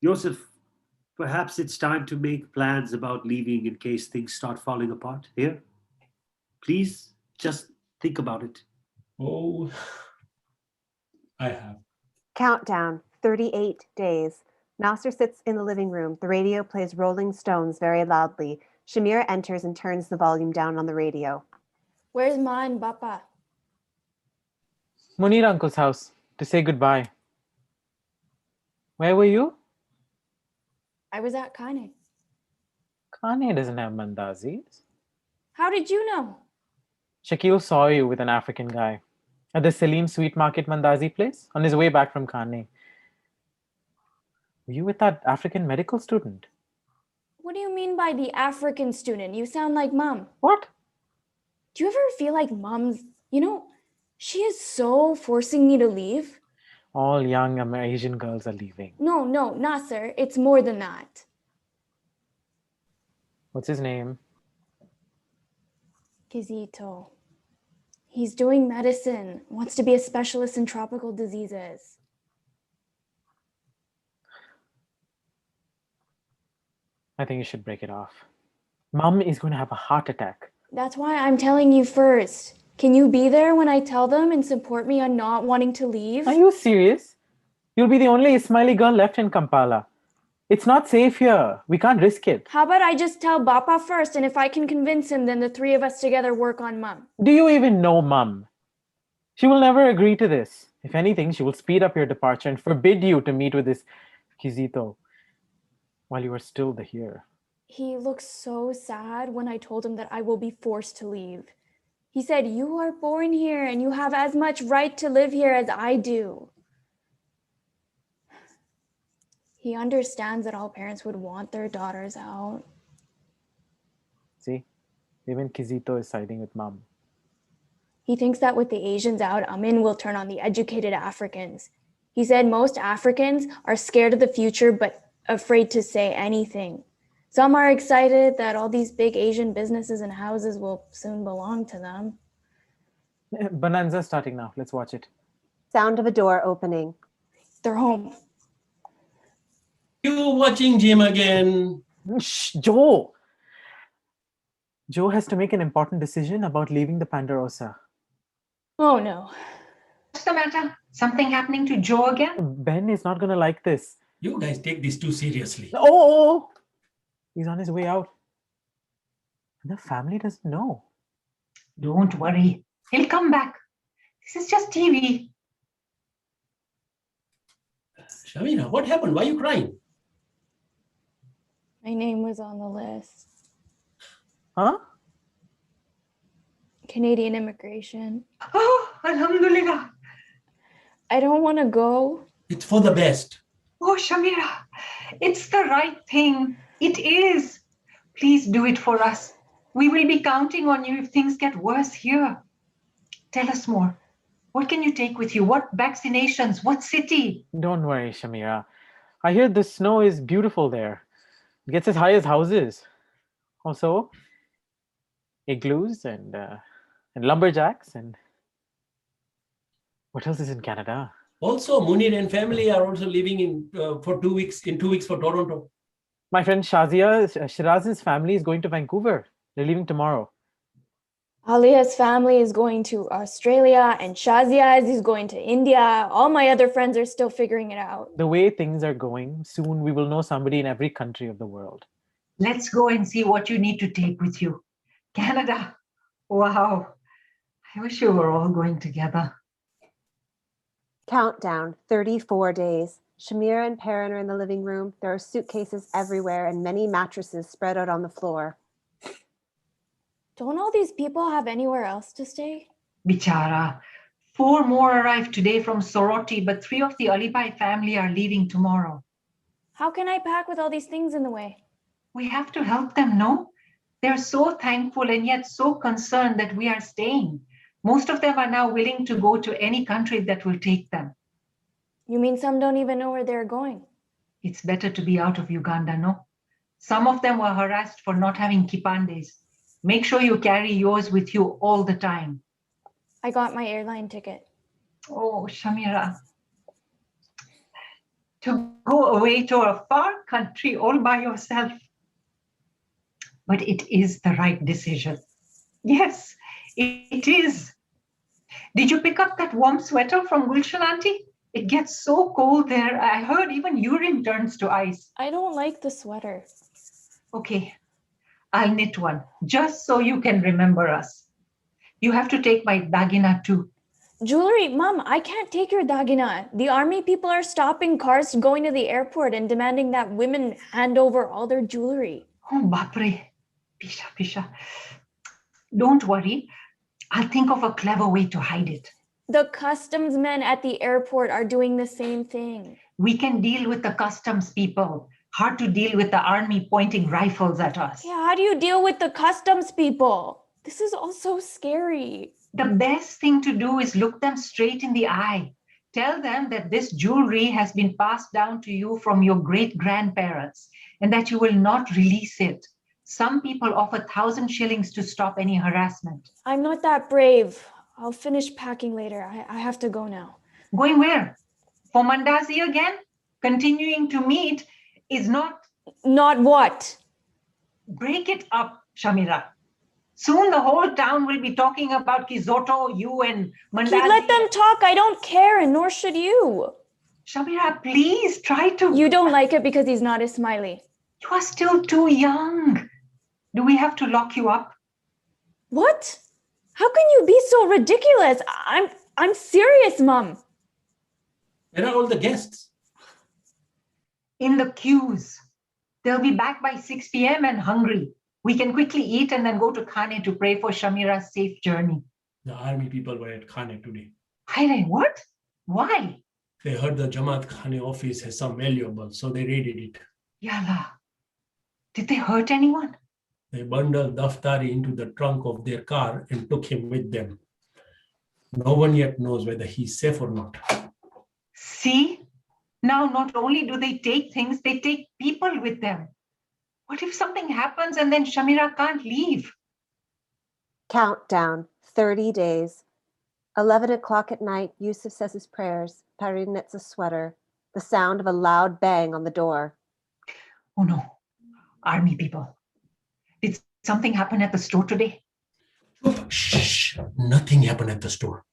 Yusuf, perhaps it's time to make plans about leaving in case things start falling apart here. Please, just think about it. Oh, I have. Countdown, 38 days. Nasser sits in the living room. The radio plays Rolling Stones very loudly. Shamira enters and turns the volume down on the radio. Where's Ma and Bappa? Munir uncle's house to say goodbye. Where were you? I was at Kane. Kane doesn't have mandazis. How did you know? Shakil saw you with an African guy at the Salim Sweet Market Mandazi place on his way back from Kane. Were you with that African medical student? What do you mean by the African student? You sound like Mom. What? Do you ever feel like Mom's, she is so forcing me to leave? All young Asian girls are leaving. No, Nasser, it's more than that. What's his name? Kizito. He's doing medicine, wants to be a specialist in tropical diseases. I think you should break it off. Mom is going to have a heart attack. That's why I'm telling you first. Can you be there when I tell them and support me on not wanting to leave? Are you serious? You'll be the only Ismaili girl left in Kampala. It's not safe here. We can't risk it. How about I just tell Bappa first, and if I can convince him, then the three of us together work on Mom. Do you even know Mom? She will never agree to this. If anything, she will speed up your departure and forbid you to meet with this Kizito while you are still here. He looked so sad when I told him that I will be forced to leave. He said, "You are born here and you have as much right to live here as I do." He understands that all parents would want their daughters out. See, even Kizito is siding with Mom. He thinks that with the Asians out, Amin will turn on the educated Africans. He said most Africans are scared of the future but afraid to say anything. Some are excited that all these big Asian businesses and houses will soon belong to them. Bonanza starting now. Let's watch it. Sound of a door opening. They're home. You watching Jim again? Shh, Joe! Joe has to make an important decision about leaving the Ponderosa. Oh no. What's the matter? Something happening to Joe again? Ben is not going to like this. You guys take this too seriously. Oh! He's on his way out. The family doesn't know. Don't worry. He'll come back. This is just TV. Shamira, what happened? Why are you crying? My name was on the list. Huh? Canadian immigration. Oh, Alhamdulillah. I don't want to go. It's for the best. Oh, Shamira, it's the right thing. It is. Please do it for us. We will be counting on you if things get worse here. Tell us more. What can you take with you? What vaccinations? What city? Don't worry, Shamira. I hear the snow is beautiful there. It gets as high as houses. Also, igloos and and lumberjacks, and what else is in Canada? Also, Munir and family are also living for 2 weeks, in 2 weeks for Toronto. My friend Shiraz's family is going to Vancouver. They're leaving tomorrow. Alia's family is going to Australia, and Shazia's is going to India. All my other friends are still figuring it out. The way things are going, soon we will know somebody in every country of the world. Let's go and see what you need to take with you. Canada. Wow. I wish you were all going together. Countdown, 34 days. Shamira and Perrin are in the living room. There are suitcases everywhere and many mattresses spread out on the floor. Don't all these people have anywhere else to stay? Bichara. 4 more arrived today from Soroti, but 3 of the Alibai family are leaving tomorrow. How can I pack with all these things in the way? We have to help them, no? They're so thankful and yet so concerned that we are staying. Most of them are now willing to go to any country that will take them. You mean some don't even know where they're going? It's better to be out of Uganda, no? Some of them were harassed for not having kipandes. Make sure you carry yours with you all the time. I got my airline ticket. Oh, Shamira. To go away to a far country all by yourself. But it is the right decision. Yes, it is. Did you pick up that warm sweater from Gulshan Auntie? It gets so cold there. I heard even urine turns to ice. I don't like the sweater. Okay, I'll knit one, just so you can remember us. You have to take my dagina too. Jewelry, Mom, I can't take your dagina. The army people are stopping cars going to the airport and demanding that women hand over all their jewelry. Oh, bapre. Pisha, pisha. Don't worry. I'll think of a clever way to hide it. The customs men at the airport are doing the same thing. We can deal with the customs people. Hard to deal with the army pointing rifles at us. Yeah, how do you deal with the customs people? This is all so scary. The best thing to do is look them straight in the eye. Tell them that this jewelry has been passed down to you from your great-grandparents and that you will not release it. Some people offer 1,000 shillings to stop any harassment. I'm not that brave. I'll finish packing later. I have to go now. Going where? For Mandazi again? Continuing to meet is not... Not what? Break it up, Shamira. Soon the whole town will be talking about Kizoto, you and Mandazi. Let them talk. I don't care, and nor should you. Shamira, please try to... You don't like it because he's not Ismaili. You are still too young. Do we have to lock you up? What? How can you be so ridiculous? I'm serious, Mom. Where are all the guests? In the queues. They'll be back by 6 p.m. and hungry. We can quickly eat and then go to Khane to pray for Shamira's safe journey. The army people were at Khane today. Haire, what? Why? They heard the Jamaat Khane office has some valuables, so they raided it. Yalla. Did they hurt anyone? They bundled Daftari into the trunk of their car and took him with them. No one yet knows whether he's safe or not. See? Now not only do they take things, they take people with them. What if something happens and then Shamira can't leave? Countdown, 30 days. 11 o'clock at night, Yusuf says his prayers. Perrin knits a sweater. The sound of a loud bang on the door. Oh no, army people. Did something happen at the store today? Shh, nothing happened at the store.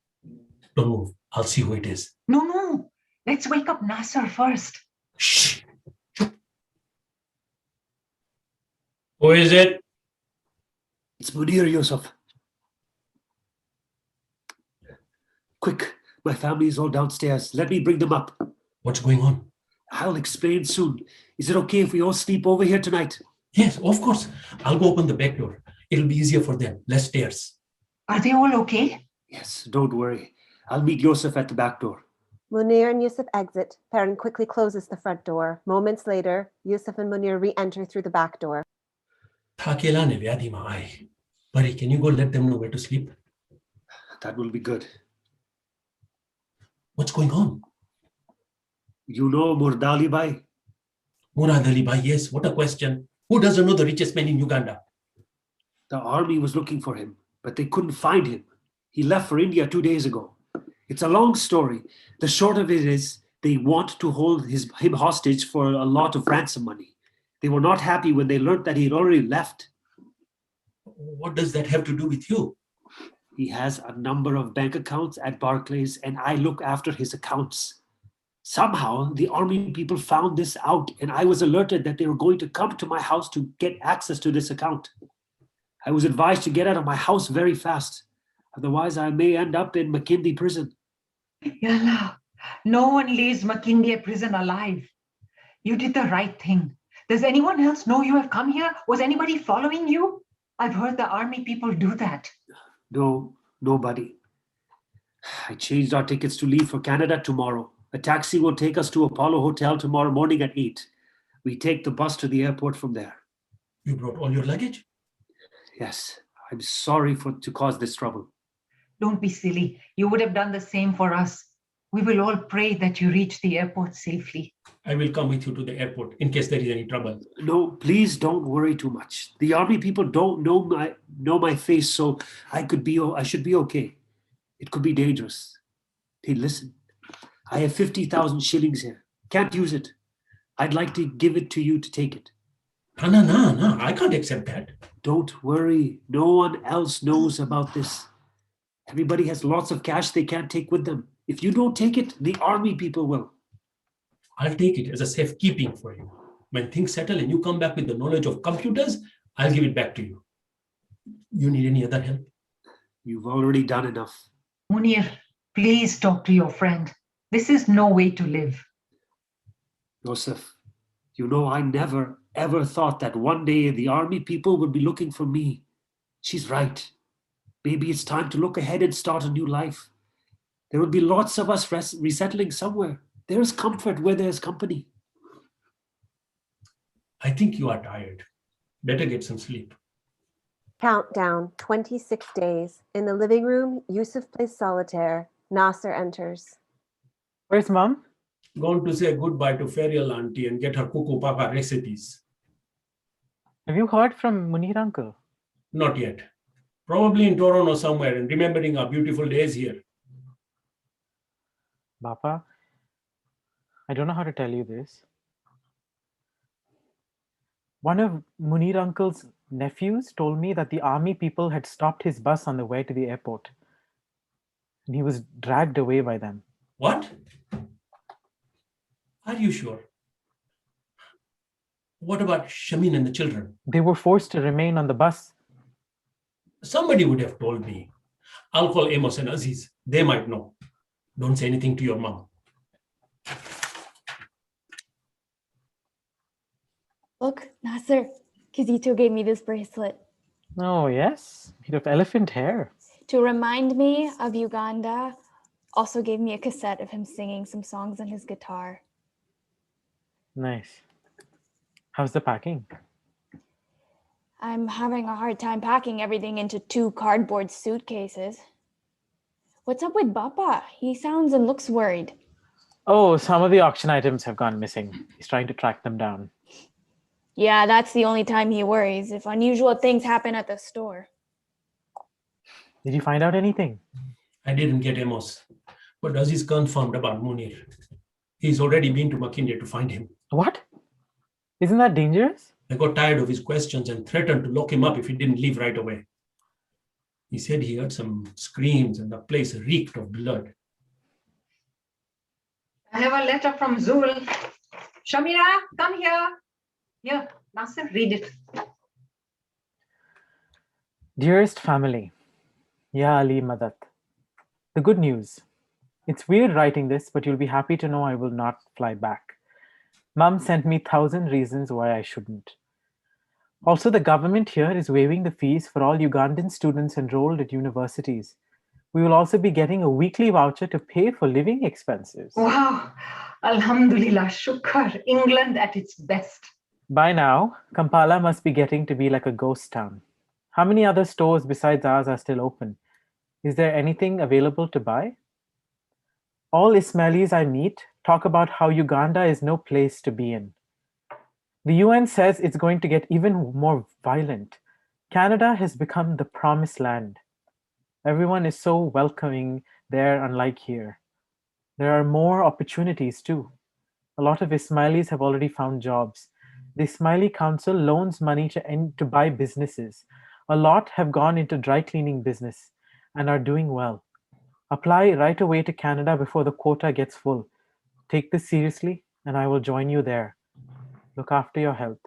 Don't move, I'll see who it is. No. Let's wake up Nasser first. Shh. Who is it? It's Munir, Yusuf. Quick, my family is all downstairs. Let me bring them up. What's going on? I'll explain soon. Is it okay if we all sleep over here tonight? Yes, of course. I'll go open the back door. It'll be easier for them. Less stairs. Are they all okay? Yes, don't worry. I'll meet Yusuf at the back door. Munir and Yusuf exit. Perrin quickly closes the front door. Moments later, Yusuf and Munir re-enter through the back door. Bari, can you go let them know where to sleep? That will be good. What's going on? You know Murdali Bhai? Murad Ali Bhai, yes. What a question. Who doesn't know the richest man in Uganda? The army was looking for him, but they couldn't find him. He left for India 2 days ago. It's a long story. The short of it is they want to hold him hostage for a lot of ransom money. They were not happy when they learned that he had already left. What does that have to do with you? He has a number of bank accounts at Barclays, and I look after his accounts. Somehow, the army people found this out, and I was alerted that they were going to come to my house to get access to this account. I was advised to get out of my house very fast. Otherwise, I may end up in Makindye prison. Yalla, no one leaves Makindye prison alive. You did the right thing. Does anyone else know you have come here? Was anybody following you? I've heard the army people do that. No, nobody. I changed our tickets to leave for Canada tomorrow. A taxi will take us to Apollo Hotel tomorrow morning at 8. We take the bus to the airport from there. You brought all your luggage? Yes, I'm sorry to cause this trouble. Don't be silly. You would have done the same for us. We will all pray that you reach the airport safely. I will come with you to the airport in case there is any trouble. No, please don't worry too much. The army people don't know my face, so I should be okay. It could be dangerous. Hey, listen. I have 50,000 shillings here. Can't use it. I'd like to give it to you to take it. No. I can't accept that. Don't worry. No one else knows about this. Everybody has lots of cash they can't take with them. If you don't take it, the army people will. I'll take it as a safekeeping for you. When things settle and you come back with the knowledge of computers, I'll give it back to you. You need any other help? You've already done enough. Munir, please talk to your friend. This is no way to live. Yusuf, you know I never, ever thought that one day the army people would be looking for me. She's right. Maybe it's time to look ahead and start a new life. There will be lots of us resettling somewhere. There is comfort where there is company. I think you are tired. Better get some sleep. Countdown, 26 days. In the living room, Yusuf plays solitaire. Nasser enters. Where's Mom? Gone to say goodbye to Ferial Auntie and get her Coco Papa recipes. Have you heard from Munir uncle? Not yet. Probably in Toronto somewhere and remembering our beautiful days here. Bapa, I don't know how to tell you this. One of Munir uncle's nephews told me that the army people had stopped his bus on the way to the airport. And he was dragged away by them. What? Are you sure? What about Shamin and the children? They were forced to remain on the bus. Somebody would have told me. I'll call Amos and Aziz. They might know. Don't say anything to your mom. Look, Nasser, Kizito gave me this bracelet. Oh, yes. Made of elephant hair. To remind me of Uganda, also gave me a cassette of him singing some songs on his guitar. Nice. How's the packing? I'm having a hard time packing everything into 2 cardboard suitcases. What's up with Bapa? He sounds and looks worried. Oh, some of the auction items have gone missing. He's trying to track them down. Yeah, that's the only time he worries, if unusual things happen at the store. Did you find out anything? I didn't get Amos, but Aziz confirmed about Munir. He's already been to Makindye to find him. What? Isn't that dangerous? I got tired of his questions and threatened to lock him up if he didn't leave right away. He said he heard some screams and the place reeked of blood. I have a letter from Zul. Shamira, come here. Here, Nasser, read it. Dearest family, Ya Ali Madat. The good news. It's weird writing this, but you'll be happy to know I will not fly back. Mum sent me 1,000 reasons why I shouldn't. Also, the government here is waiving the fees for all Ugandan students enrolled at universities. We will also be getting a weekly voucher to pay for living expenses. Wow. Alhamdulillah, shukr. England at its best. By now, Kampala must be getting to be like a ghost town. How many other stores besides ours are still open? Is there anything available to buy? All Ismailis I meet talk about how Uganda is no place to be in. The UN says it's going to get even more violent. Canada has become the promised land. Everyone is so welcoming there, unlike here. There are more opportunities too. A lot of Ismailis have already found jobs. The Ismaili Council loans money to buy businesses. A lot have gone into dry cleaning business and are doing well. Apply right away to Canada before the quota gets full. Take this seriously, and I will join you there. Look after your health.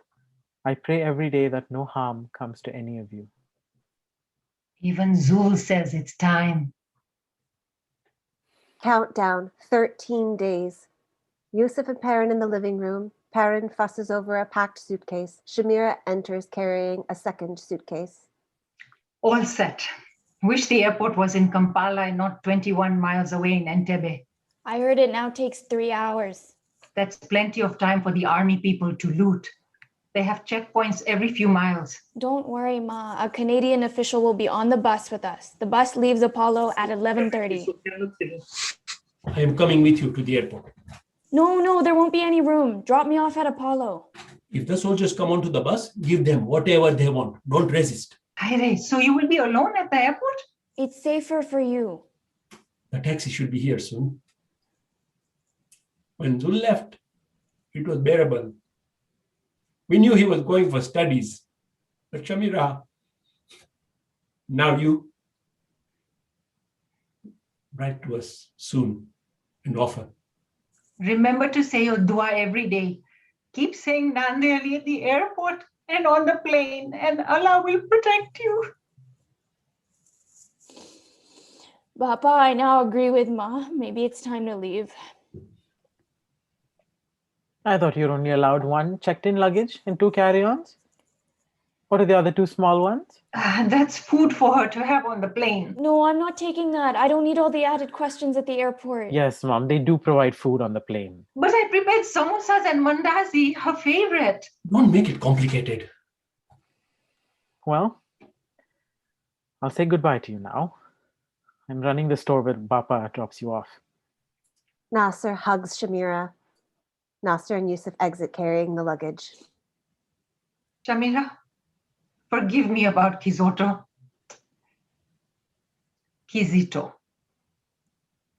I pray every day that no harm comes to any of you. Even Zul says it's time. Countdown, 13 days. Yusuf and Perrin in the living room. Perrin fusses over a packed suitcase. Shamira enters carrying a second suitcase. All set. Wish the airport was in Kampala and not 21 miles away in Entebbe. I heard it now takes 3 hours. That's plenty of time for the army people to loot. They have checkpoints every few miles. Don't worry, Ma. A Canadian official will be on the bus with us. The bus leaves Apollo at 11:30. I am coming with you to the airport. No, there won't be any room. Drop me off at Apollo. If the soldiers come onto the bus, give them whatever they want. Don't resist. Haire, so you will be alone at the airport? It's safer for you. The taxi should be here soon. When Zul left, it was bearable. We knew he was going for studies. But Shamira, now you write to us soon and often. Remember to say your dua every day. Keep saying Nande Ali at the airport and on the plane, and Allah will protect you. Papa, I now agree with Ma. Maybe it's time to leave. I thought you're only allowed one checked-in luggage and 2 carry-ons. What are the other 2 small ones? That's food for her to have on the plane. No, I'm not taking that. I don't need all the added questions at the airport. Yes, Mom, they do provide food on the plane. But I prepared samosas and mandazi, her favorite. Don't make it complicated. Well, I'll say goodbye to you now. I'm running the store where Bapa drops you off. Nasser hugs Shamira. Nasser and Yusuf exit carrying the luggage. Shamira, forgive me about Kizito.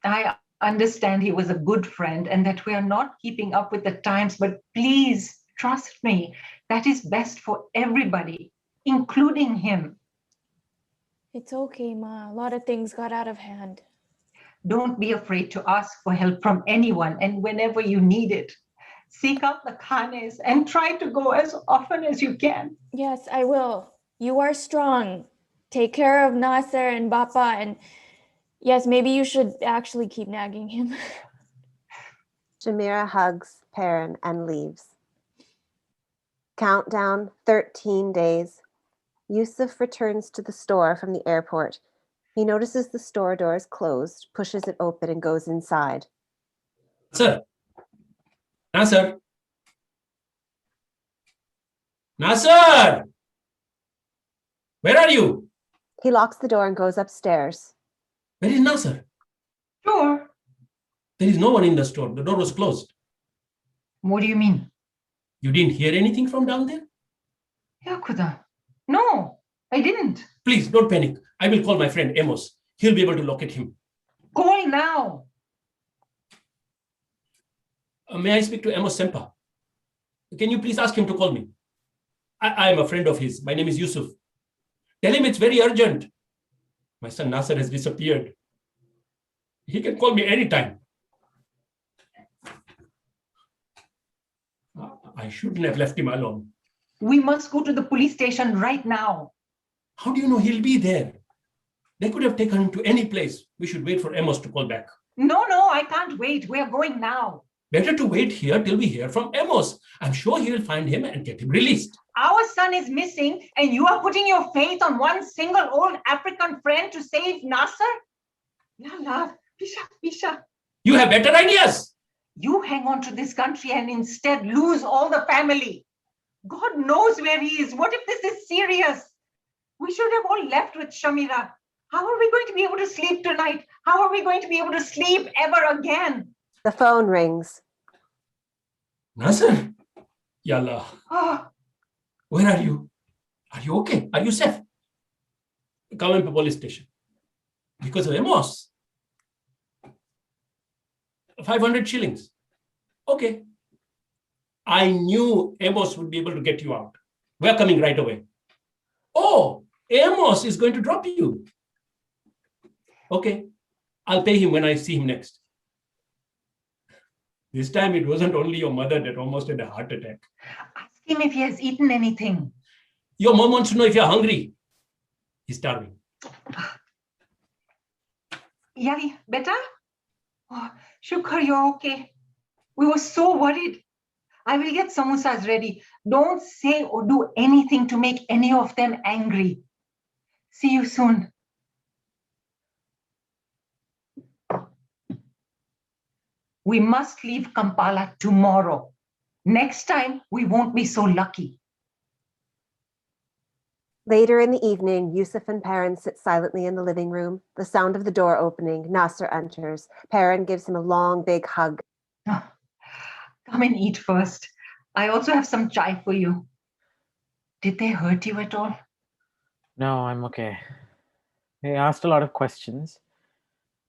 I understand he was a good friend and that we are not keeping up with the times, but please trust me, that is best for everybody, including him. It's okay, Ma. A lot of things got out of hand. Don't be afraid to ask for help from anyone, and whenever you need it. Seek out the khanes and try to go as often as you can. Yes, I will. You are strong. Take care of Nasser and Bapa, and yes, maybe you should actually keep nagging him. Shamira hugs Perrin and leaves. Countdown, 13 days. Yusuf returns to the store from the airport. He notices the store door is closed, pushes it open, and goes inside. Sir. Nasser. Nasser! Where are you? He locks the door and goes upstairs. Where is Nasser? Sure. There is no one in the store. The door was closed. What do you mean? You didn't hear anything from down there? Ya Khuda. No, I didn't. Please don't panic. I will call my friend Amos. He'll be able to locate him. Call now. May I speak to Amos Sempa? Can you please ask him to call me? I am a friend of his. My name is Yusuf. Tell him it's very urgent. My son Nasser has disappeared. He can call me anytime. I shouldn't have left him alone. We must go to the police station right now. How do you know he'll be there? They could have taken him to any place. We should wait for Amos to call back. No, I can't wait. We are going now. Better to wait here till we hear from Amos. I'm sure he will find him and get him released. Our son is missing, and you are putting your faith on one single old African friend to save Nasser? Yalla, Pisha. You have better ideas. You hang on to this country and instead lose all the family. God knows where he is. What if this is serious? We should have all left with Shamira. How are we going to be able to sleep tonight? How are we going to be able to sleep ever again? The phone rings. Nasser? Yalla. Oh, Where are you? Are you okay? Are you safe? Come in to police station. Because of Amos. 500 shillings. Okay. I knew Amos would be able to get you out. We're coming right away. Oh, Amos is going to drop you. Okay. I'll pay him when I see him next. This time it wasn't only your mother that almost had a heart attack. Ask him if he has eaten anything. Your mom wants to know if you're hungry. He's starving. Yari, better? Oh, Shukar, you're okay. We were so worried. I will get samosas ready. Don't say or do anything to make any of them angry. See you soon. We must leave Kampala tomorrow. Next time, we won't be so lucky. Later in the evening, Yusuf and Perrin sit silently in the living room. The sound of the door opening, Nasser enters. Perrin gives him a long, big hug. Oh, come and eat first. I also have some chai for you. Did they hurt you at all? No, I'm okay. They asked a lot of questions.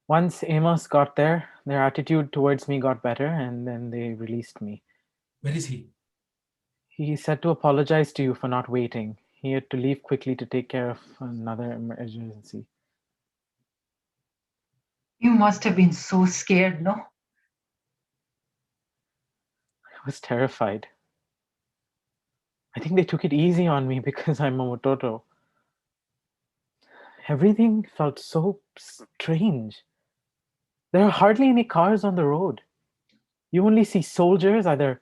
Once Amos got there, their attitude towards me got better, and then they released me. Where is he? He said to apologize to you for not waiting. He had to leave quickly to take care of another emergency. You must have been so scared, no? I was terrified. I think they took it easy on me because I'm a Mototo. Everything felt so strange. There are hardly any cars on the road. You only see soldiers either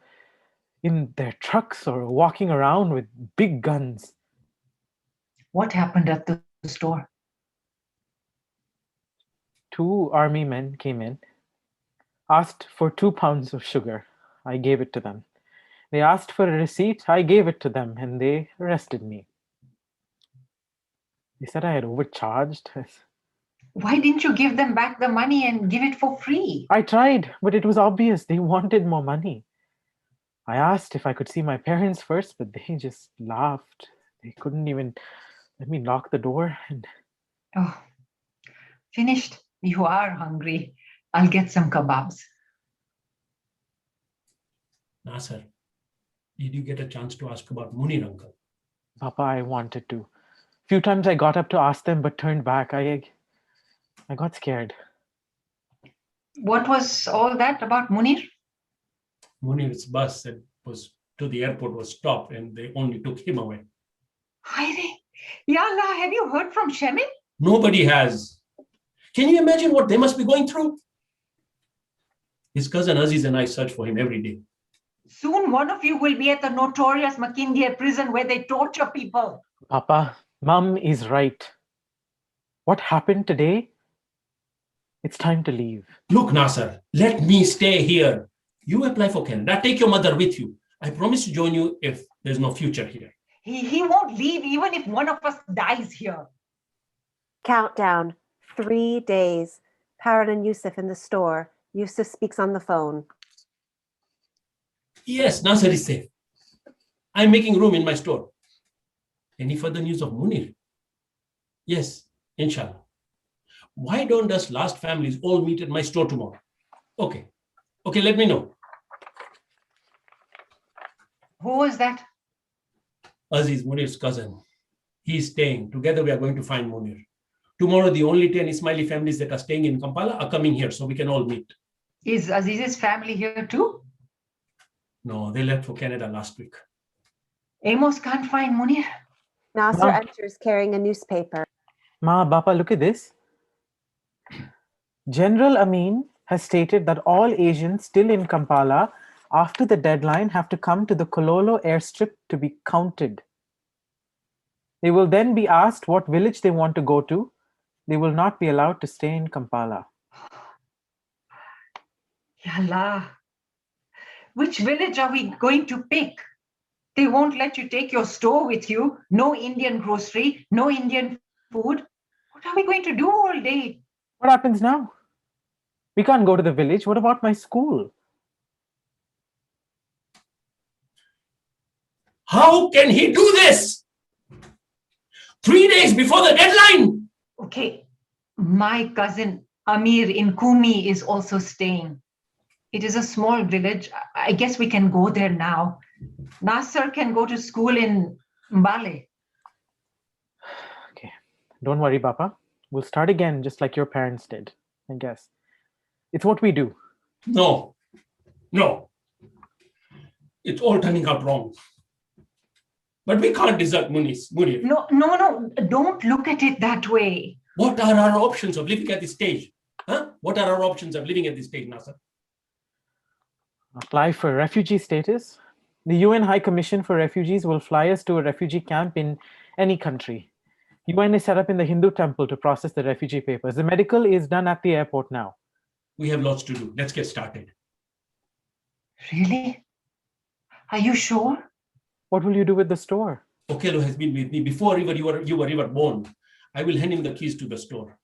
in their trucks or walking around with big guns. What happened at the store? 2 army men came in, asked for 2 pounds of sugar. I gave it to them. They asked for a receipt. I gave it to them, and they arrested me. They said I had overcharged. Why didn't you give them back the money and give it for free? I tried, but it was obvious they wanted more money. I asked if I could see my parents first, but they just laughed. They couldn't even let me lock the door. And oh, finished. You are hungry. I'll get some kebabs. Nasser, did you get a chance to ask about Munir, uncle? Papa, I wanted to. Few times I got up to ask them, but turned back. I got scared. What was all that about Munir? Munir's bus that was to the airport was stopped, and they only took him away. Hayre, Yalla, have you heard from Shemin? Nobody has. Can you imagine what they must be going through? His cousin Aziz and I search for him every day. Soon one of you will be at the notorious Makindye prison where they torture people. Papa, Mom is right. What happened today? It's time to leave. Look, Nasser, let me stay here. You apply for Canada. Take your mother with you. I promise to join you if there's no future here. He won't leave even if one of us dies here. Countdown. 3 days. Perrin and Yusuf in the store. Yusuf speaks on the phone. Yes, Nasser is safe. I'm making room in my store. Any further news of Munir? Yes, inshallah. Why don't us last families all meet at my store tomorrow? Okay, let me know. Who was that? Aziz, Munir's cousin. He's staying. Together we are going to find Munir. Tomorrow, the only 10 Ismaili families that are staying in Kampala are coming here so we can all meet. Is Aziz's family here too? No, they left for Canada last week. Amos can't find Munir. Nasser Ma. enters carrying a newspaper. Ma, Bapa, look at this. General Amin has stated that all Asians still in Kampala after the deadline have to come to the Kololo airstrip to be counted. They will then be asked what village they want to go to. They will not be allowed to stay in Kampala. Yalla. Which village are we going to pick? They won't let you take your store with you. No Indian grocery, no Indian food. What are we going to do all day? What happens now? We can't go to the village. What about my school? How can he do this? 3 days before the deadline? Okay, My cousin Amir in Kumi is also staying. It is a small village. I guess we can go there now. Nasser can go to school in Mbale. Okay, don't worry, Papa. We'll start again just like your parents did, I guess. It's what we do. No, no. It's all turning out wrong. But we can't desert Munir. No, don't look at it that way. What are our options of living at this stage? Huh? What are our options of living at this stage, Nasser? Apply for refugee status. The UN High Commission for Refugees will fly us to a refugee camp in any country. UN is set up in the Hindu temple to process the refugee papers. The medical is done at the airport now. We have lots to do. Let's get started. Really? Are you sure? What will you do with the store? Okello has been with me before you were even born. I will hand him the keys to the store.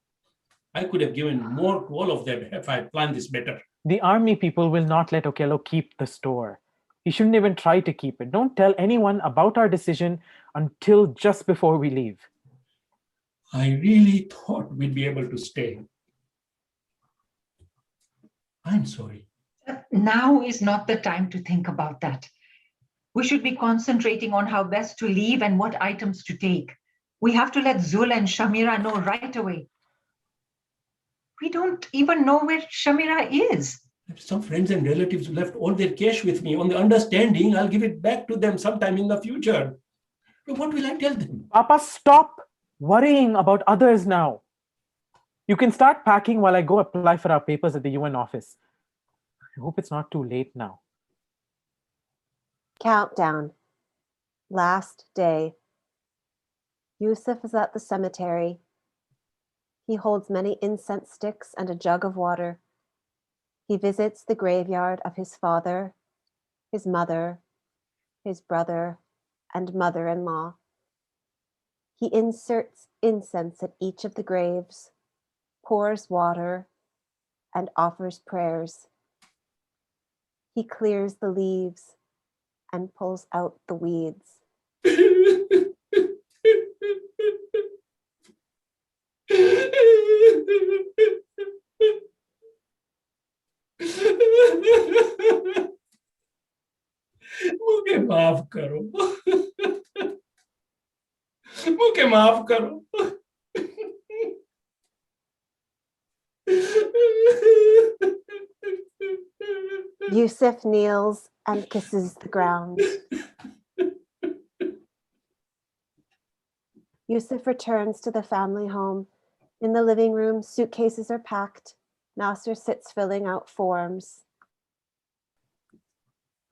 I could have given more to all of them if I had planned this better. The army people will not let Okello keep the store. He shouldn't even try to keep it. Don't tell anyone about our decision until just before we leave. I really thought we'd be able to stay. I'm sorry. Now is not the time to think about that. We should be concentrating on how best to leave and what items to take. We have to let Zul and Shamira know right away. We don't even know where Shamira is. Some friends and relatives left all their cash with me on the understanding I'll give it back to them sometime in the future. But what will I tell them? Papa, stop worrying about others now. You can start packing while I go apply for our papers at the UN office. I hope it's not too late now. Countdown. Last day. Yusuf is at the cemetery. He holds many incense sticks and a jug of water. He visits the graveyard of his father, his mother, his brother, and mother-in-law. He inserts incense at each of the graves, pours water, and offers prayers. He clears the leaves and pulls out the weeds. मुझे माफ करो मुझे माफ करो Yusuf kneels and kisses the ground. Yusuf returns to the family home. In the living room, suitcases are packed. Nasser sits filling out forms.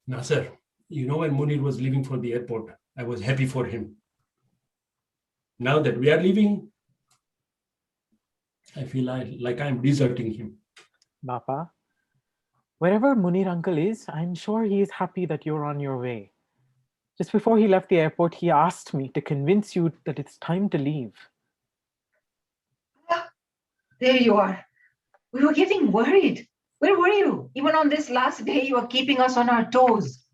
Nasser, you know when Munir was leaving for the airport, I was happy for him. Now that we are leaving, I feel like I'm deserting him. Bapa, wherever Munir uncle is, I'm sure he is happy that you're on your way. Just before he left the airport, he asked me to convince you that it's time to leave. There you are. We were getting worried. Where were you? Even on this last day, you were keeping us on our toes.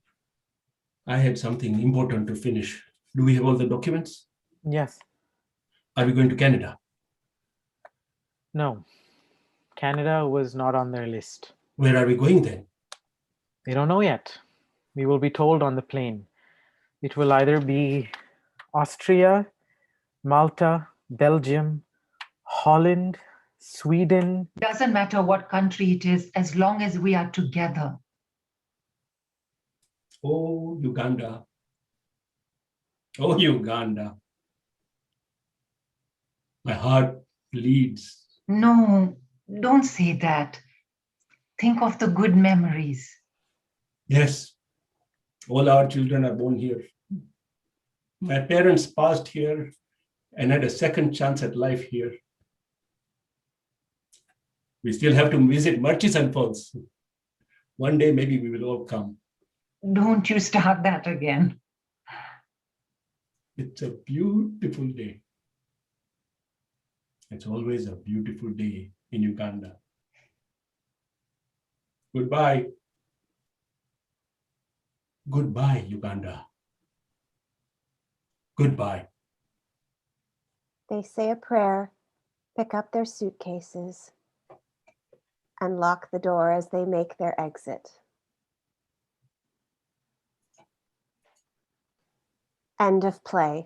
I had something important to finish. Do we have all the documents? Yes. Are we going to Canada? No. Canada was not on their list. Where are we going then? They don't know yet. We will be told on the plane. It will either be Austria, Malta, Belgium, Holland, Sweden. Doesn't matter what country it is, as long as we are together. Oh, Uganda. Oh, Uganda. My heart bleeds. No, don't say that. Think of the good memories. Yes, all our children are born here. My parents passed here and had a second chance at life here. We still have to visit Murchison Falls. One day, maybe we will all come. Don't you start that again. It's a beautiful day. It's always a beautiful day in Uganda. Goodbye. Goodbye, Uganda. Goodbye. They say a prayer, pick up their suitcases, and lock the door as they make their exit. End of play.